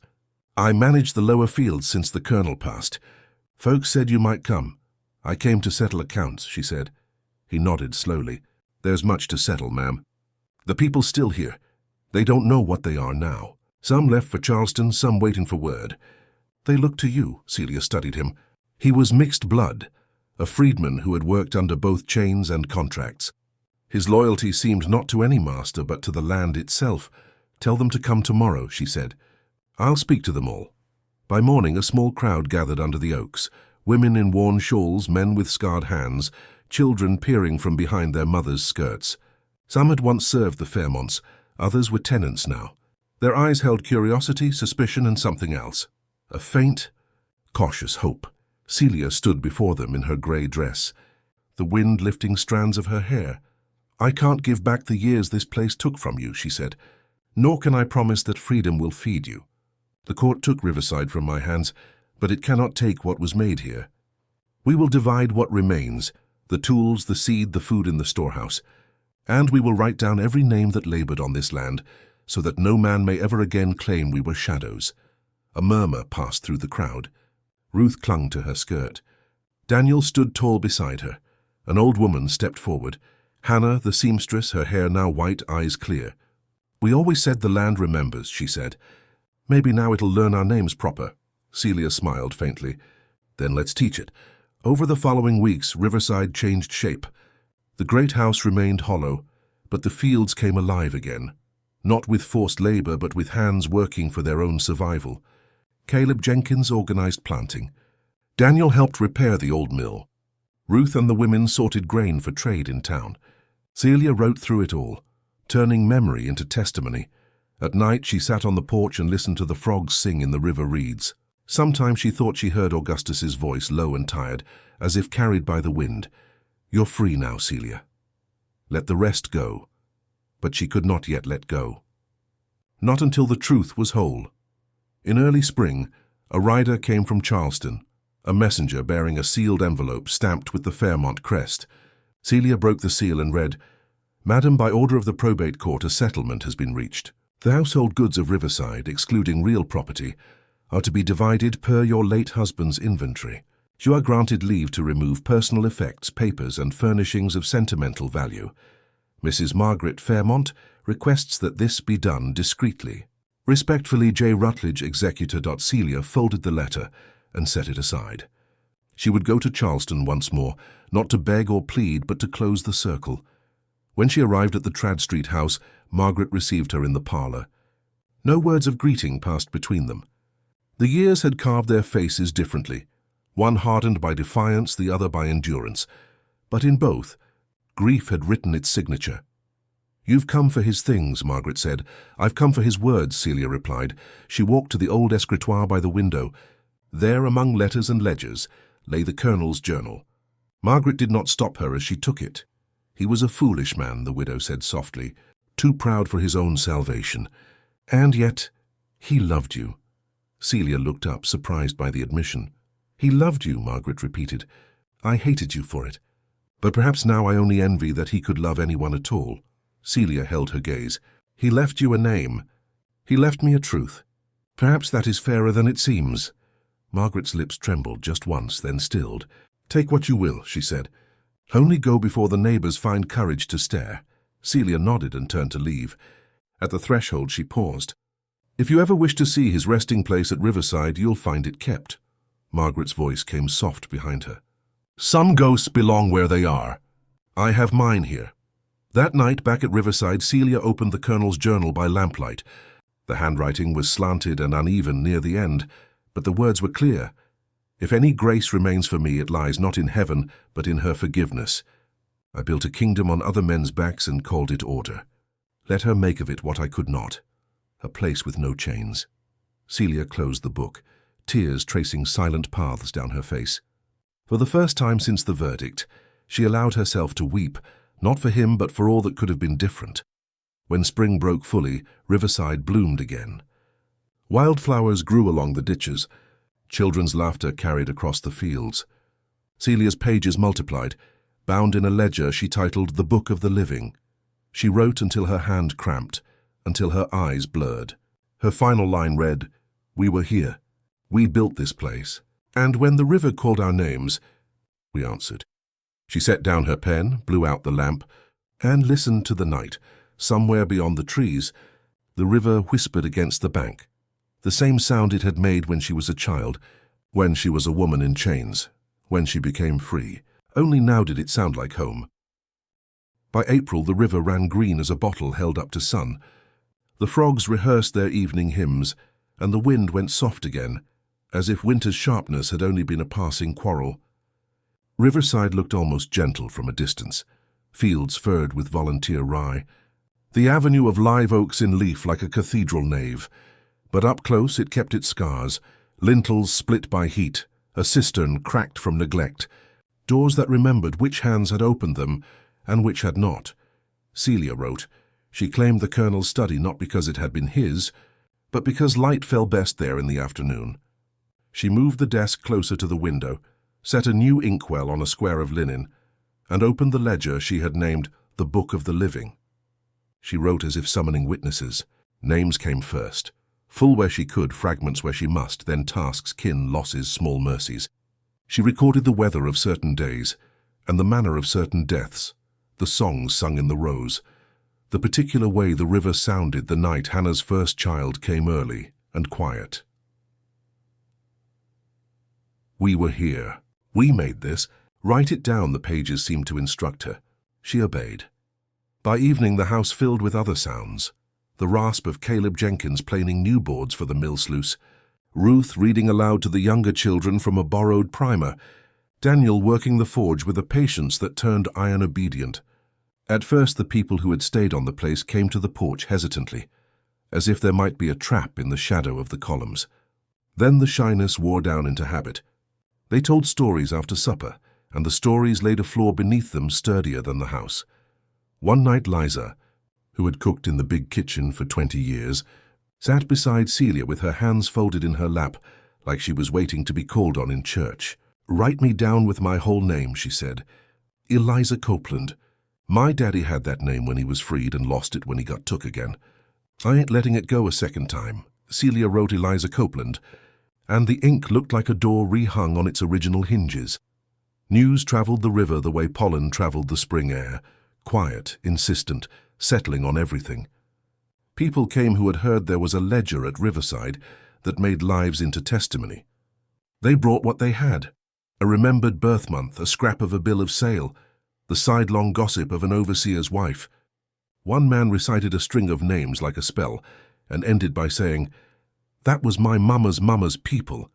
Speaker 1: I managed the lower fields since the colonel passed. Folks said you might come. I came to settle accounts," she said. He nodded slowly. "There's much to settle, ma'am. The people still here. They don't know what they are now. Some left for Charleston, some waiting for word." "They look to you," Celia studied him. He was mixed blood, a freedman who had worked under both chains and contracts. His loyalty seemed not to any master but to the land itself. "Tell them to come tomorrow," she said. "I'll speak to them all." By morning, a small crowd gathered under the oaks, women in worn shawls, men with scarred hands, children peering from behind their mothers' skirts. Some had once served the Fairmonts, others were tenants now. Their eyes held curiosity, suspicion, and something else. A faint, cautious hope. Celia stood before them in her grey dress, the wind lifting strands of her hair. "I can't give back the years this place took from you," she said. Nor can I promise that freedom will feed you. The court took Riverside from my hands, but it cannot take what was made here. We will divide what remains, the tools, the seed, the food in the storehouse, and we will write down every name that labored on this land, so that no man may ever again claim we were shadows. A murmur passed through the crowd. Ruth clung to her skirt. Daniel stood tall beside her. An old woman stepped forward. Hannah, the seamstress, her hair now white, eyes clear. "We always said the land remembers," she said. "Maybe now it'll learn our names proper." Celia smiled faintly. "Then let's teach it." Over the following weeks, Riverside changed shape. The great house remained hollow, but the fields came alive again. Not with forced labor, but with hands working for their own survival. Caleb Jenkins organized planting. Daniel helped repair the old mill. Ruth and the women sorted grain for trade in town. Celia wrote through it all, turning memory into testimony. At night she sat on the porch and listened to the frogs sing in the river reeds. Sometimes she thought she heard Augustus's voice, low and tired, as if carried by the wind. "You're free now, Celia. Let the rest go." But she could not yet let go. Not until the truth was whole. In early spring, a rider came from Charleston, a messenger bearing a sealed envelope stamped with the Fairmont crest. Celia broke the seal and read, "Madam, by order of the probate court, a settlement has been reached. The household goods of Riverside, excluding real property, are to be divided per your late husband's inventory. You are granted leave to remove personal effects, papers, and furnishings of sentimental value. Mrs. Margaret Fairmont requests that this be done discreetly. Respectfully, J. Rutledge, Executor. Celia folded the letter and set it aside. She would go to Charleston once more, not to beg or plead, but to close the circle. When she arrived at the Trad Street house, Margaret received her in the parlor. No words of greeting passed between them. The years had carved their faces differently, one hardened by defiance, the other by endurance. But in both, grief had written its signature. "You've come for his things," Margaret said. "I've come for his words," Celia replied. She walked to the old escritoire by the window. There, among letters and ledgers, lay the Colonel's journal. Margaret did not stop her as she took it. "He was a foolish man," the widow said softly, "too proud for his own salvation. And yet, he loved you." Celia looked up, surprised by the admission. "He loved you," Margaret repeated. "I hated you for it. But perhaps now I only envy that he could love anyone at all." Celia held her gaze. "He left you a name. He left me a truth. Perhaps that is fairer than it seems." Margaret's lips trembled just once, then stilled. "Take what you will," she said. "Only go before the neighbors find courage to stare." Celia nodded and turned to leave. At the threshold she paused. "If you ever wish to see his resting place at Riverside, you'll find it kept." Margaret's voice came soft behind her. "Some ghosts belong where they are. I have mine here." That night, back at Riverside, Celia opened the Colonel's journal by lamplight. The handwriting was slanted and uneven near the end, but the words were clear. "If any grace remains for me, it lies not in heaven, but in her forgiveness. I built a kingdom on other men's backs and called it order. Let her make of it what I could not, a place with no chains." Celia closed the book, tears tracing silent paths down her face. For the first time since the verdict, she allowed herself to weep, not for him but for all that could have been different. When spring broke fully, Riverside bloomed again. Wildflowers grew along the ditches. Children's laughter carried across the fields. Celia's pages multiplied. Bound in a ledger she titled The Book of the Living. She wrote until her hand cramped, until her eyes blurred. Her final line read, "We were here. We built this place. And when the river called our names, we answered." She set down her pen, blew out the lamp, and listened to the night. Somewhere beyond the trees, the river whispered against the bank. The same sound it had made when she was a child, when she was a woman in chains, when she became free. Only now did it sound like home. By April, the river ran green as a bottle held up to sun. The frogs rehearsed their evening hymns, and the wind went soft again, as if winter's sharpness had only been a passing quarrel. Riverside looked almost gentle from a distance, fields furred with volunteer rye, the avenue of live oaks in leaf like a cathedral nave. But up close it kept its scars, lintels split by heat, a cistern cracked from neglect, doors that remembered which hands had opened them and which had not. Celia wrote, She claimed the colonel's study not because it had been his, but because light fell best there in the afternoon. She moved the desk closer to the window, set a new inkwell on a square of linen, and opened the ledger she had named the Book of the Living. She wrote as if summoning witnesses. Names came first, full where she could, fragments where she must, then tasks, kin, losses, small mercies. She recorded the weather of certain days, and the manner of certain deaths, the songs sung in the rose, the particular way the river sounded the night Hannah's first child came early and quiet. We were here. We made this. Write it down, the pages seemed to instruct her. She obeyed. By evening the house filled with other sounds. The rasp of Caleb Jenkins planing new boards for the mill sluice, Ruth reading aloud to the younger children from a borrowed primer, Daniel working the forge with a patience that turned iron obedient. At first the people who had stayed on the place came to the porch hesitantly, as if there might be a trap in the shadow of the columns. Then the shyness wore down into habit. They told stories after supper, and the stories laid a floor beneath them sturdier than the house. One night Liza, who had cooked in the big kitchen for 20 years, sat beside Celia with her hands folded in her lap, like she was waiting to be called on in church. "Write me down with my whole name," she said. "Eliza Copeland. My daddy had that name when he was freed and lost it when he got took again. I ain't letting it go a second time." Celia wrote Eliza Copeland, and the ink looked like a door rehung on its original hinges. News traveled the river the way pollen traveled the spring air, quiet, insistent, settling on everything. People came who had heard there was a ledger at Riverside that made lives into testimony. They brought what they had: a remembered birth month, a scrap of a bill of sale, the sidelong gossip of an overseer's wife. One man recited a string of names like a spell and ended by saying, "That was my mama's people.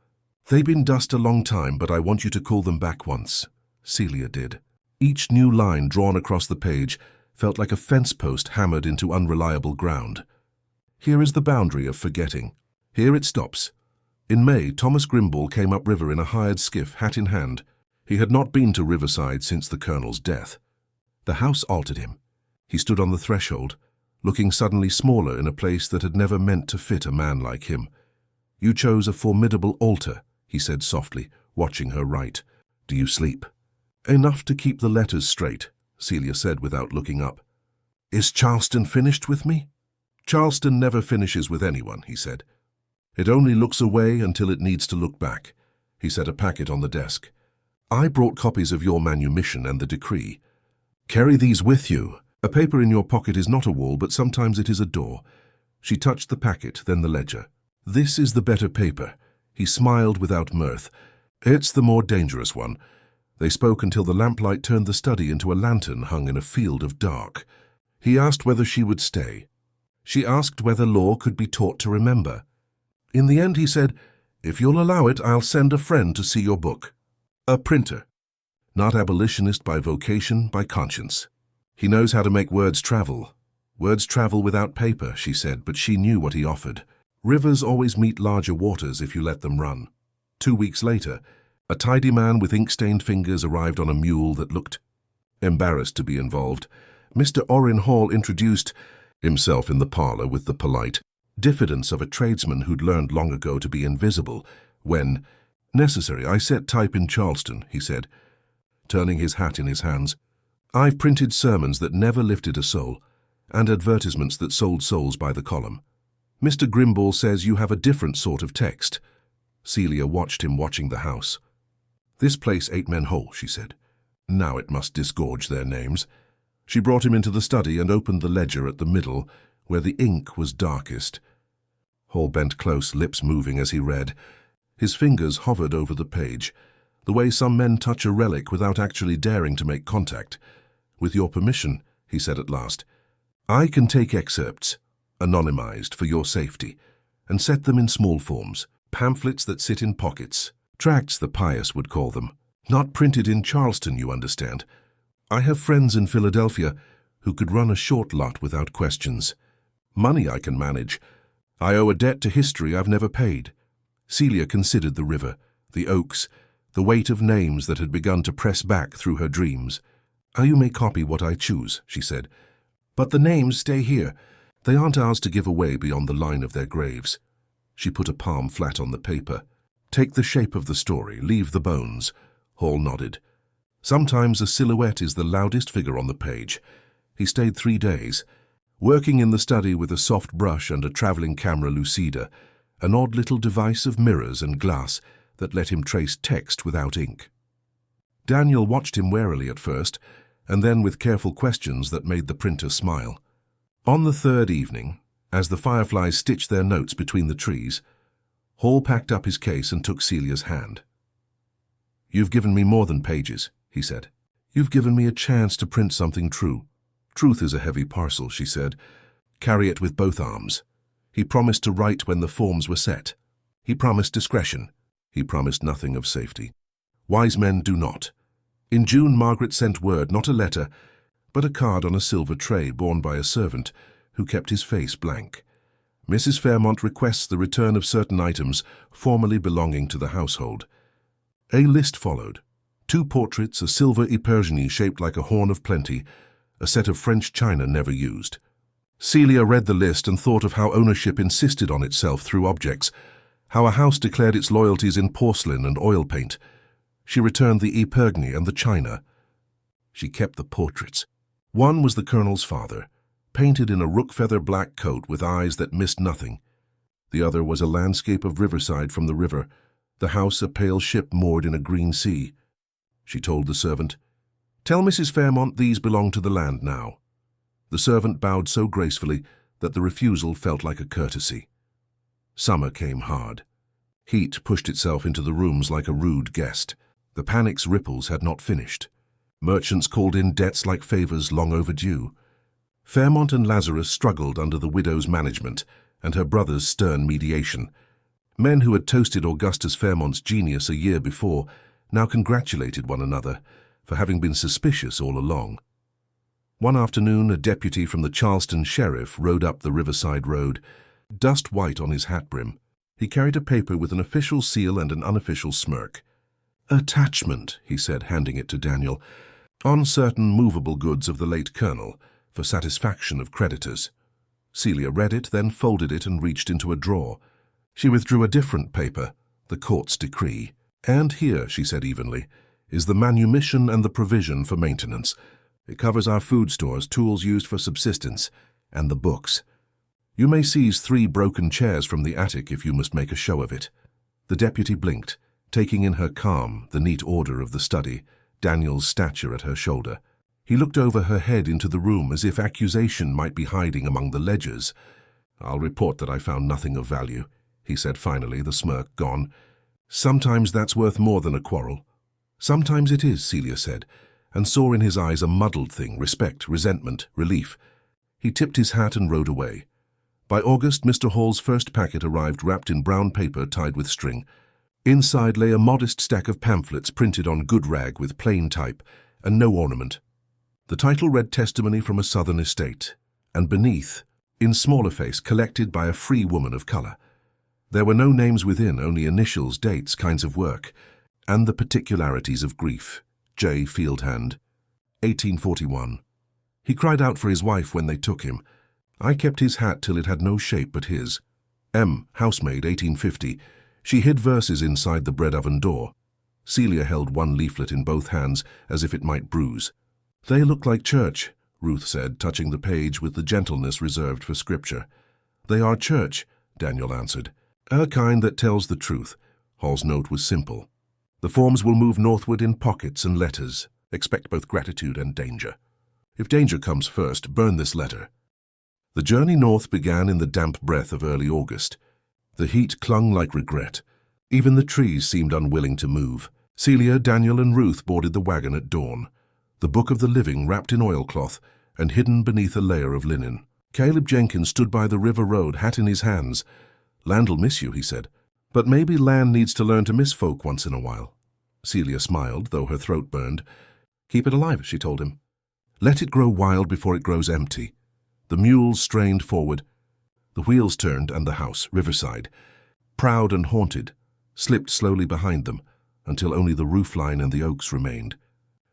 Speaker 1: They been dust a long time, but I want you to call them back once." Celia did. Each new line drawn across the page felt like a fence post hammered into unreliable ground. Here is the boundary of forgetting. Here it stops. In May, Thomas Grimball came upriver in a hired skiff, hat in hand. He had not been to Riverside since the colonel's death. The house altered him. He stood on the threshold, looking suddenly smaller in a place that had never meant to fit a man like him. "You chose a formidable altar," he said softly, watching her write. "Do you sleep?" "Enough to keep the letters straight," Celia said without looking up. "Is Charleston finished with me?" "Charleston never finishes with anyone," he said. "It only looks away until it needs to look back." He set a packet on the desk. "I brought copies of your manumission and the decree. Carry these with you. A paper in your pocket is not a wall, but sometimes it is a door." She touched the packet, then the ledger. "This is the better paper." He smiled without mirth. "It's the more dangerous one." They spoke until the lamplight turned the study into a lantern hung in a field of dark. He asked whether she would stay. She asked whether law could be taught to remember. In the end he said, "If you'll allow it, I'll send a friend to see your book. A printer. Not abolitionist by vocation, by conscience. He knows how to make words travel. Words travel without paper," she said, but she knew what he offered. Rivers always meet larger waters if you let them run. 2 weeks later, a tidy man with ink-stained fingers arrived on a mule that looked embarrassed to be involved. Mr. Orrin Hall introduced himself in the parlor with the polite diffidence of a tradesman who'd learned long ago to be invisible. "When necessary, I set type in Charleston," he said, turning his hat in his hands. "I've printed sermons that never lifted a soul, and advertisements that sold souls by the column. Mr. Grimball says you have a different sort of text." Celia watched him watching the house. "This place 8 men whole," she said. "Now it must disgorge their names." She brought him into the study and opened the ledger at the middle, where the ink was darkest. Hall bent close, lips moving as he read. His fingers hovered over the page, the way some men touch a relic without actually daring to make contact. "With your permission," he said at last, "I can take excerpts, anonymized for your safety, and set them in small forms, pamphlets that sit in pockets, tracts the pious would call them, not printed in Charleston, you understand. I have friends in Philadelphia who could run a short lot without questions. Money I can manage. I owe a debt to history I've never paid." Celia considered the river, the oaks, the weight of names that had begun to press back through her dreams. "You may copy what I choose," she said. But the names stay here. They aren't ours to give away beyond the line of their graves. She put a palm flat on the paper. Take the shape of the story, leave the bones. Hall nodded. Sometimes a silhouette is the loudest figure on the page. He stayed 3 days, working in the study with a soft brush and a traveling camera lucida, an odd little device of mirrors and glass that let him trace text without ink. Daniel watched him warily at first, and then with careful questions that made the printer smile. On the 3rd evening, as the fireflies stitched their notes between the trees, Hall packed up his case and took Celia's hand. "You've given me more than pages," he said. "You've given me a chance to print something true. Truth is a heavy parcel," she said. "Carry it with both arms." He promised to write when the forms were set. He promised discretion. He promised nothing of safety. Wise men do not. In June, Margaret sent word, not a letter, but a card on a silver tray borne by a servant who kept his face blank. Mrs. Fairmont requests the return of certain items formerly belonging to the household. A list followed. 2 portraits, a silver Epergenie shaped like a horn of plenty, a set of French china never used. Celia read the list and thought of how ownership insisted on itself through objects, how a house declared its loyalties in porcelain and oil paint. She returned the Epergenie and the china. She kept the portraits. One was the Colonel's father, painted in a rook-feather black coat with eyes that missed nothing. The other was a landscape of riverside from the river, the house a pale ship moored in a green sea. She told the servant, "Tell Mrs. Fairmont these belong to the land now." The servant bowed so gracefully that the refusal felt like a courtesy. Summer came hard. Heat pushed itself into the rooms like a rude guest. The panic's ripples had not finished. Merchants called in debts like favors long overdue. Fairmont and Lazarus struggled under the widow's management and her brother's stern mediation. Men who had toasted Augustus Fairmont's genius a year before now congratulated one another for having been suspicious all along. One afternoon, a deputy from the Charleston sheriff rode up the Riverside Road, dust white on his hat brim. He carried a paper with an official seal and an unofficial smirk. "Attachment," he said, handing it to Daniel, "on certain movable goods of the late Colonel, for satisfaction of creditors." Celia read it, then folded it and reached into a drawer. She withdrew a different paper, the court's decree. "And here," she said evenly, "is the manumission and the provision for maintenance. It covers our food stores, tools used for subsistence, and the books. You may seize 3 broken chairs from the attic if you must make a show of it." The deputy blinked, taking in her calm, the neat order of the study, Daniel's stature at her shoulder. He looked over her head into the room as if accusation might be hiding among the ledgers. "I'll report that I found nothing of value," he said finally, the smirk gone. "Sometimes that's worth more than a quarrel." "Sometimes it is," Celia said, and saw in his eyes a muddled thing, respect, resentment, relief. He tipped his hat and rode away. By August, Mr. Hall's first packet arrived wrapped in brown paper tied with string. Inside lay a modest stack of pamphlets printed on good rag with plain type and no ornament. The title read Testimony from a Southern Estate, and beneath, in smaller face, collected by a free woman of color. There were no names within, only initials, dates, kinds of work, and the particularities of grief. J. Fieldhand, 1841. He cried out for his wife when they took him. I kept his hat till it had no shape but his. M. Housemaid, 1850. She hid verses inside the bread oven door. Celia held one leaflet in both hands as if it might bruise. "They look like church," Ruth said, touching the page with the gentleness reserved for scripture. "They are church," Daniel answered. "A kind that tells the truth." Hall's note was simple. "The forms will move northward in pockets and letters. Expect both gratitude and danger. If danger comes first, burn this letter." The journey north began in the damp breath of early August. The heat clung like regret. Even the trees seemed unwilling to move. Celia, Daniel, and Ruth boarded the wagon at dawn, the Book of the Living wrapped in oilcloth and hidden beneath a layer of linen. Caleb Jenkins stood by the river road, hat in his hands. "Land'll miss you," he said. "But maybe land needs to learn to miss folk once in a while." Celia smiled, though her throat burned. "Keep it alive," she told him. "Let it grow wild before it grows empty." The mules strained forward. The wheels turned, and the house, Riverside, proud and haunted, slipped slowly behind them until only the roofline and the oaks remained,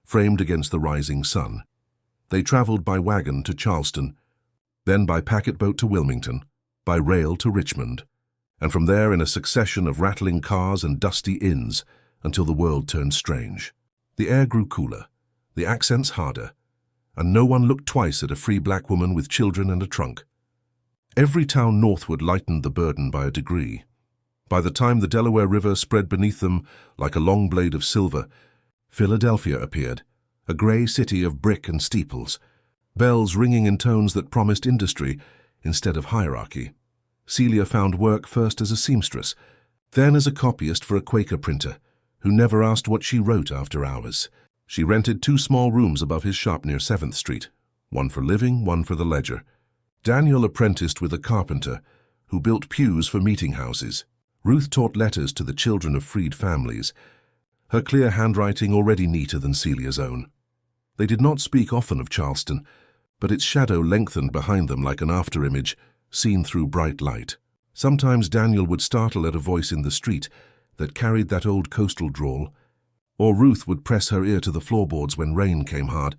Speaker 1: framed against the rising sun. They traveled by wagon to Charleston, then by packet boat to Wilmington, by rail to Richmond, and from there in a succession of rattling cars and dusty inns until the world turned strange. The air grew cooler, the accents harder, and no one looked twice at a free black woman with children and a trunk. Every town northward lightened the burden by a degree. By the time the Delaware River spread beneath them like a long blade of silver, Philadelphia appeared, a grey city of brick and steeples, bells ringing in tones that promised industry instead of hierarchy. Celia found work first as a seamstress, then as a copyist for a Quaker printer, who never asked what she wrote after hours. She rented 2 small rooms above his shop near 7th Street, one for living, one for the ledger. Daniel apprenticed with a carpenter, who built pews for meeting houses. Ruth taught letters to the children of freed families, her clear handwriting already neater than Celia's own. They did not speak often of Charleston, but its shadow lengthened behind them like an after-image, seen through bright light. Sometimes Daniel would startle at a voice in the street that carried that old coastal drawl, or Ruth would press her ear to the floorboards when rain came hard,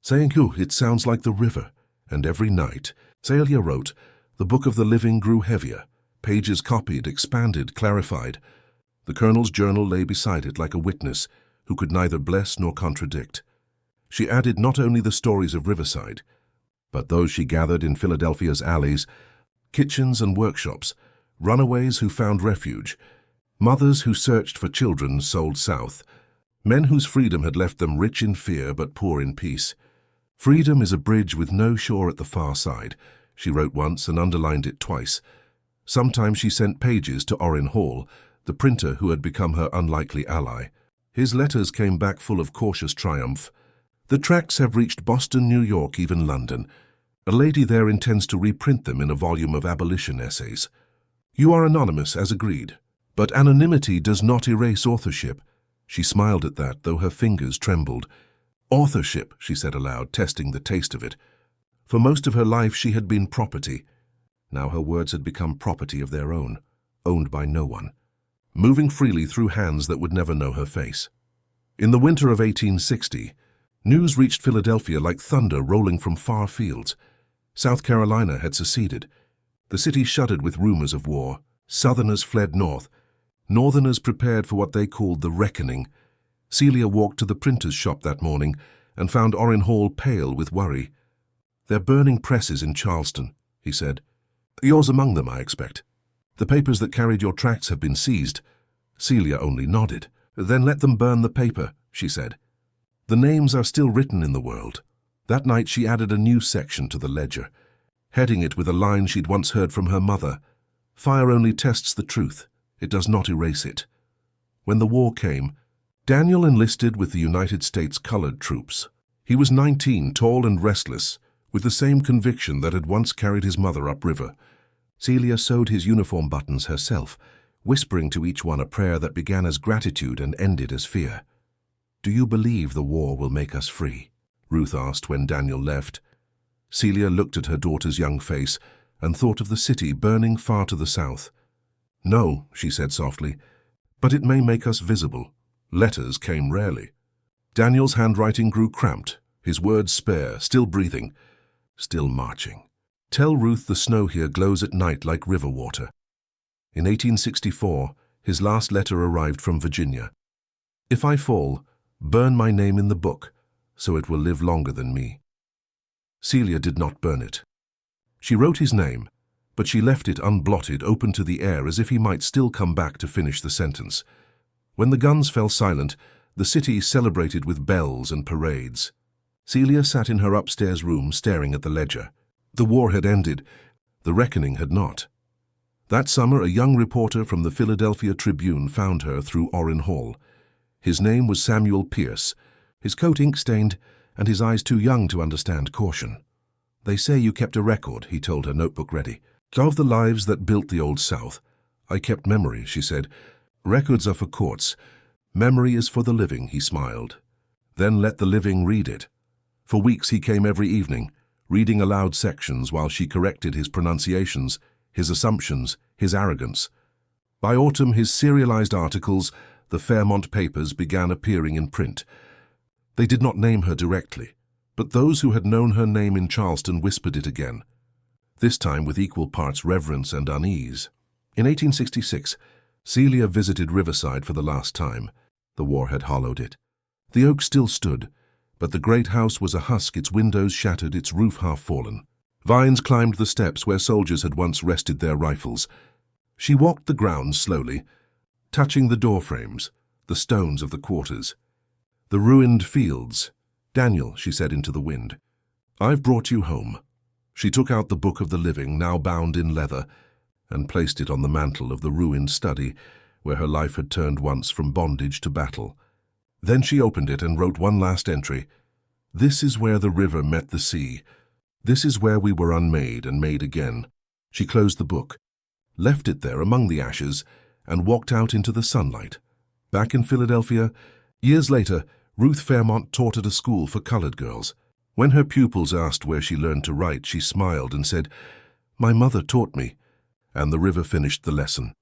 Speaker 1: saying, "Ooh, it sounds like the river." And every night, Celia wrote, the book of the living grew heavier, pages copied, expanded, clarified. The Colonel's journal lay beside it like a witness who could neither bless nor contradict. She added not only the stories of Riverside, but those she gathered in Philadelphia's alleys, kitchens and workshops, runaways who found refuge, mothers who searched for children sold south, men whose freedom had left them rich in fear but poor in peace. "Freedom is a bridge with no shore at the far side," she wrote once and underlined it twice. Sometimes she sent pages to Orrin Hall, the printer who had become her unlikely ally. His letters came back full of cautious triumph. "The tracts have reached Boston, New York, even London. A lady there intends to reprint them in a volume of abolition essays. You are anonymous, as agreed. But anonymity does not erase authorship." She smiled at that, though her fingers trembled. "Authorship," she said aloud, testing the taste of it. For most of her life she had been property. Now her words had become property of their own, owned by no one, moving freely through hands that would never know her face. In the winter of 1860, news reached Philadelphia like thunder rolling from far fields. South Carolina had seceded. The city shuddered with rumors of war. Southerners fled north. Northerners prepared for what they called the reckoning. Celia walked to the printer's shop that morning and found Orrin Hall pale with worry. "They're burning presses in Charleston," he said. "Yours among them, I expect. The papers that carried your tracts have been seized." Celia only nodded. "Then let them burn the paper," she said. "The names are still written in the world." That night she added a new section to the ledger, heading it with a line she'd once heard from her mother. "Fire only tests the truth. It does not erase it." When the war came, Daniel enlisted with the United States Colored Troops. He was 19, tall and restless, with the same conviction that had once carried his mother upriver. Celia sewed his uniform buttons herself, whispering to each one a prayer that began as gratitude and ended as fear. "Do you believe the war will make us free?" Ruth asked when Daniel left. Celia looked at her daughter's young face and thought of the city burning far to the south. "No," she said softly, "but it may make us visible." Letters came rarely. Daniel's handwriting grew cramped, his words spare, still breathing, still marching. "Tell Ruth the snow here glows at night like river water." In 1864, his last letter arrived from Virginia. "If I fall, burn my name in the book, so it will live longer than me." Celia did not burn it. She wrote his name, but she left it unblotted, open to the air, as if he might still come back to finish the sentence. When the guns fell silent, the city celebrated with bells and parades. Celia sat in her upstairs room staring at the ledger. The war had ended. The reckoning had not. That summer, a young reporter from the Philadelphia Tribune found her through Orrin Hall. His name was Samuel Pierce, his coat ink-stained and his eyes too young to understand caution. "They say you kept a record," he told her, notebook ready, "of the lives that built the Old South." "I kept memory," she said. "Records are for courts. Memory is for the living," he smiled. "Then let the living read it." For weeks he came every evening, reading aloud sections while she corrected his pronunciations, his assumptions, his arrogance. By autumn, his serialized articles, the Fairmont papers, began appearing in print. They did not name her directly. But those who had known her name in Charleston whispered it again, this time with equal parts reverence and unease. In 1866, Celia visited Riverside for the last time. The war had hollowed it. The oak still stood, but the great house was a husk, its windows shattered, its roof half fallen. Vines climbed the steps where soldiers had once rested their rifles. She walked the grounds slowly, touching the door frames, the stones of the quarters, the ruined fields. "Daniel," she said into the wind, "I've brought you home." She took out the Book of the Living, now bound in leather, and placed it on the mantel of the ruined study where her life had turned once from bondage to battle. Then she opened it and wrote one last entry. "This is where the river met the sea. This is where we were unmade and made again." She closed the book, left it there among the ashes, and walked out into the sunlight. Back in Philadelphia, years later, Ruth Fairmont taught at a school for colored girls. When her pupils asked where she learned to write, she smiled and said, "My mother taught me," and the river finished the lesson.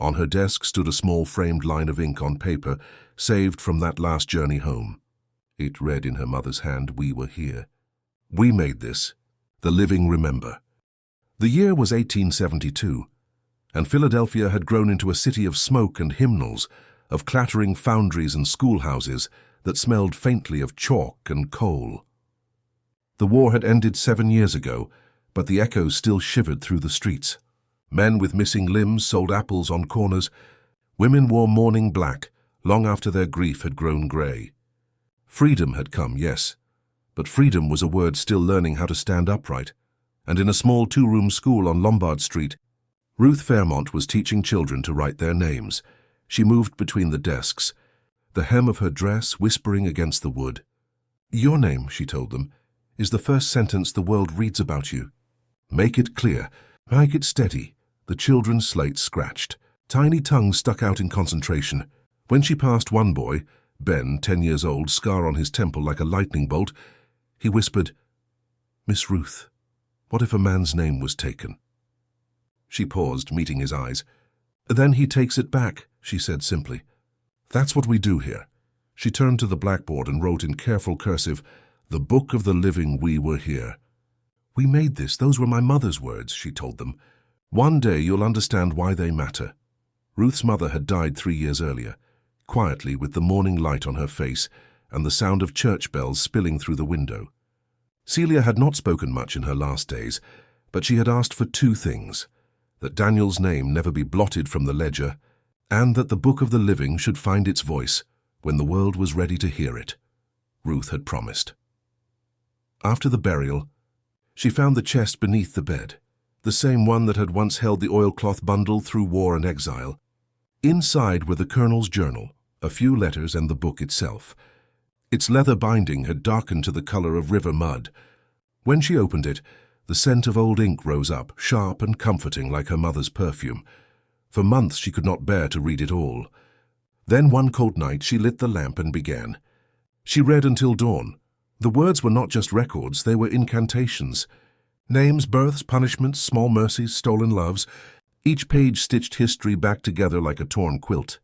Speaker 1: On her desk stood a small framed line of ink on paper, saved from that last journey home. It read in her mother's hand, "We were here. We made this. The living remember." The year was 1872, and Philadelphia had grown into a city of smoke and hymnals, of clattering foundries and schoolhouses that smelled faintly of chalk and coal. The war had ended 7 years ago, but the echoes still shivered through the streets. Men with missing limbs sold apples on corners. Women wore mourning black, long after their grief had grown grey. Freedom had come, yes, but freedom was a word still learning how to stand upright. And in a small 2-room school on Lombard Street, Ruth Fairmont was teaching children to write their names. She moved between the desks, the hem of her dress whispering against the wood. "Your name," she told them, "is the first sentence the world reads about you. Make it clear, make it steady." The children's slates scratched. Tiny tongues stuck out in concentration. When she passed one boy, Ben, 10 years old, scar on his temple like a lightning bolt, he whispered, "Miss Ruth, what if a man's name was taken?" She paused, meeting his eyes. "Then he takes it back," she said simply. "That's what we do here." She turned to the blackboard and wrote in careful cursive, "The Book of the Living, we were here." "We made this. Those were my mother's words," she told them. "One day you'll understand why they matter." Ruth's mother had died 3 years earlier, quietly with the morning light on her face and the sound of church bells spilling through the window. Celia had not spoken much in her last days, but she had asked for 2 things: that Daniel's name never be blotted from the ledger, and that the Book of the Living should find its voice when the world was ready to hear it. Ruth had promised. After the burial, she found the chest beneath the bed, the same one that had once held the oilcloth bundle through war and exile. Inside were the Colonel's journal, a few letters, and the book itself. Its leather binding had darkened to the color of river mud. When she opened it, the scent of old ink rose up, sharp and comforting like her mother's perfume. For months she could not bear to read it all. Then one cold night she lit the lamp and began. She read until dawn. The words were not just records, they were incantations. Names, births, punishments, small mercies, stolen loves. Each page stitched history back together like a torn quilt.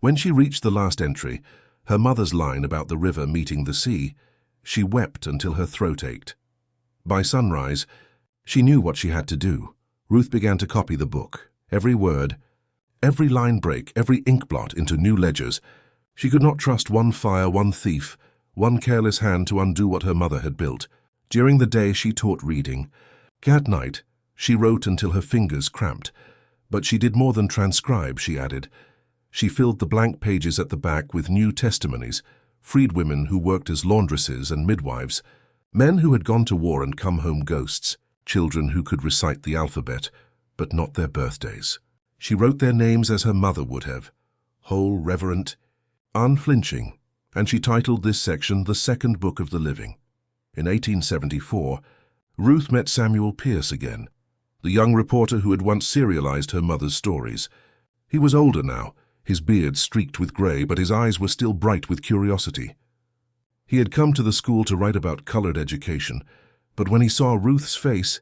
Speaker 1: When she reached the last entry, her mother's line about the river meeting the sea, she wept until her throat ached. By sunrise, she knew what she had to do. Ruth began to copy the book, every word, every line break, every ink blot into new ledgers. She could not trust one fire, one thief, one careless hand to undo what her mother had built. During the day she taught reading. At night she wrote until her fingers cramped. But she did more than transcribe, she added. She filled the blank pages at the back with new testimonies, freed women who worked as laundresses and midwives, men who had gone to war and come home ghosts, children who could recite the alphabet, but not their birthdays. She wrote their names as her mother would have, whole, reverent, unflinching, and she titled this section The Second Book of the Living. In 1874, Ruth met Samuel Pierce again, the young reporter who had once serialized her mother's stories. He was older now, his beard streaked with gray, but his eyes were still bright with curiosity. He had come to the school to write about colored education, but when he saw Ruth's face,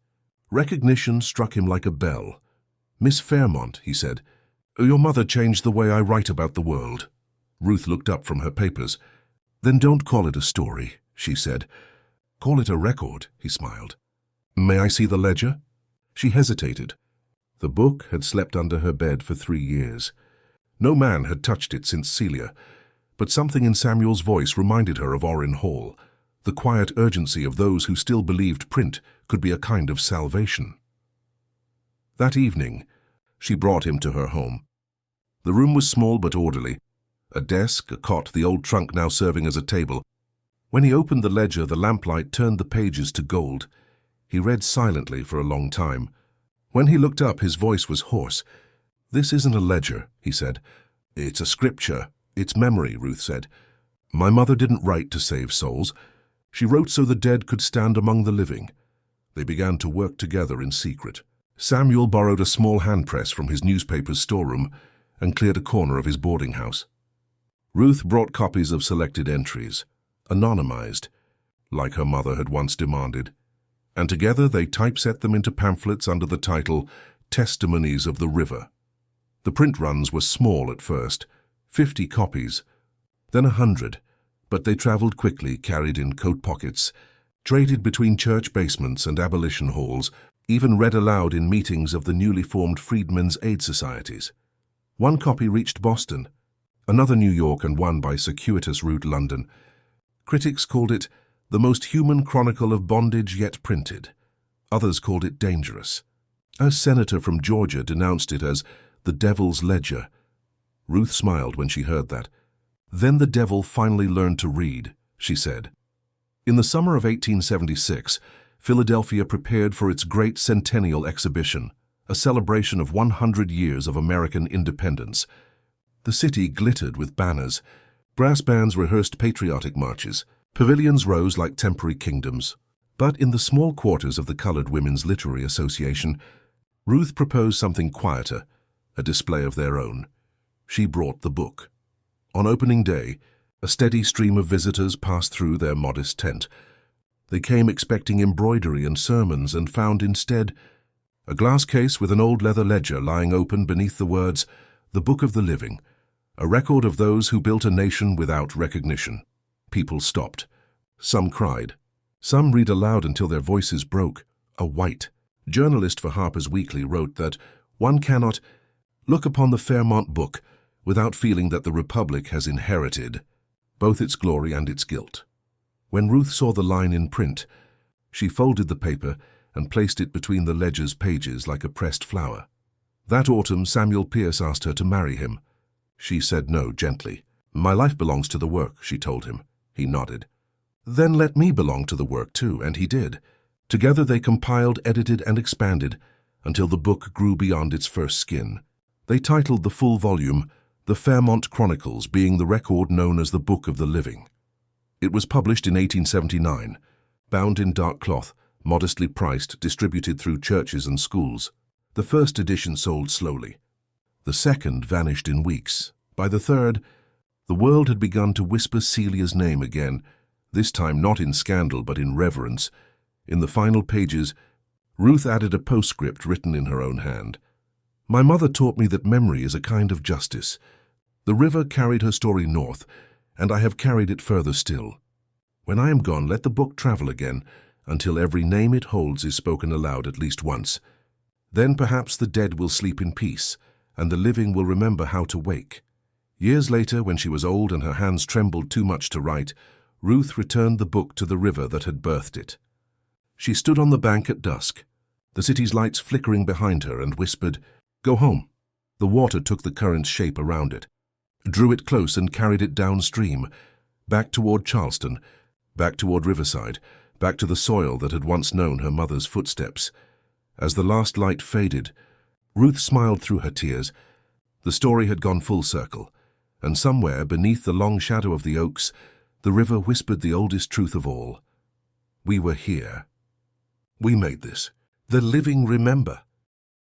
Speaker 1: recognition struck him like a bell. "Miss Fairmont," he said, "your mother changed the way I write about the world." Ruth looked up from her papers. "Then don't call it a story," she said. Call it a record, he smiled. May I see the ledger? She hesitated. The book had slept under her bed for 3 years. No man had touched it since Celia, but something in Samuel's voice reminded her of Orrin Hall, the quiet urgency of those who still believed print could be a kind of salvation. That evening, she brought him to her home. The room was small but orderly. A desk, a cot, the old trunk now serving as a table. When he opened the ledger, the lamplight turned the pages to gold. He read silently for a long time. When he looked up, his voice was hoarse. "This isn't a ledger," he said. "It's a scripture. It's memory," Ruth said. "My mother didn't write to save souls. She wrote so the dead could stand among the living." They began to work together in secret. Samuel borrowed a small handpress from his newspaper's storeroom and cleared a corner of his boarding house. Ruth brought copies of selected entries, anonymized, like her mother had once demanded, and together they typeset them into pamphlets under the title Testimonies of the River. The print runs were small at first, 50 copies, then 100, but they traveled quickly, carried in coat pockets, traded between church basements and abolition halls, even read aloud in meetings of the newly formed Freedmen's Aid Societies. One copy reached Boston, another New York, and one by circuitous route London. Critics called it the most human chronicle of bondage yet printed. Others called it dangerous. A senator from Georgia denounced it as the devil's ledger. Ruth smiled when she heard that. "Then the devil finally learned to read," she said. In the summer of 1876, Philadelphia prepared for its great centennial exhibition, a celebration of 100 years of American independence. The city glittered with banners. Brass bands rehearsed patriotic marches. Pavilions rose like temporary kingdoms. But in the small quarters of the Colored Women's Literary Association, Ruth proposed something quieter, a display of their own. She brought the book. On opening day, a steady stream of visitors passed through their modest tent. They came expecting embroidery and sermons and found instead a glass case with an old leather ledger lying open beneath the words, "The Book of the Living," a record of those who built a nation without recognition. People stopped. Some cried. Some read aloud until their voices broke. A white journalist for Harper's Weekly wrote that one cannot look upon the Fairmont book without feeling that the Republic has inherited both its glory and its guilt. When Ruth saw the line in print, she folded the paper and placed it between the ledger's pages like a pressed flower. That autumn, Samuel Pierce asked her to marry him. She said no gently. "My life belongs to the work," she told him. He nodded. "Then let me belong to the work too," and he did. Together they compiled, edited, and expanded until the book grew beyond its first skin. They titled the full volume, The Fairmont Chronicles, being the record known as the Book of the Living. It was published in 1879, bound in dark cloth, modestly priced, distributed through churches and schools. The first edition sold slowly. The second vanished in weeks. By the third, the world had begun to whisper Celia's name again, this time not in scandal but in reverence. In the final pages, Ruth added a postscript written in her own hand. "My mother taught me that memory is a kind of justice. The river carried her story north, and I have carried it further still. When I am gone, let the book travel again, until every name it holds is spoken aloud at least once. Then perhaps the dead will sleep in peace, and the living will remember how to wake." Years later, when she was old and her hands trembled too much to write, Ruth returned the book to the river that had birthed it. She stood on the bank at dusk, the city's lights flickering behind her, and whispered, "Go home." The water took the current's shape around it, drew it close and carried it downstream, back toward Charleston, back toward Riverside, back to the soil that had once known her mother's footsteps. As the last light faded, Ruth smiled through her tears. The story had gone full circle, and somewhere beneath the long shadow of the oaks, the river whispered the oldest truth of all. We were here. We made this. The living remember.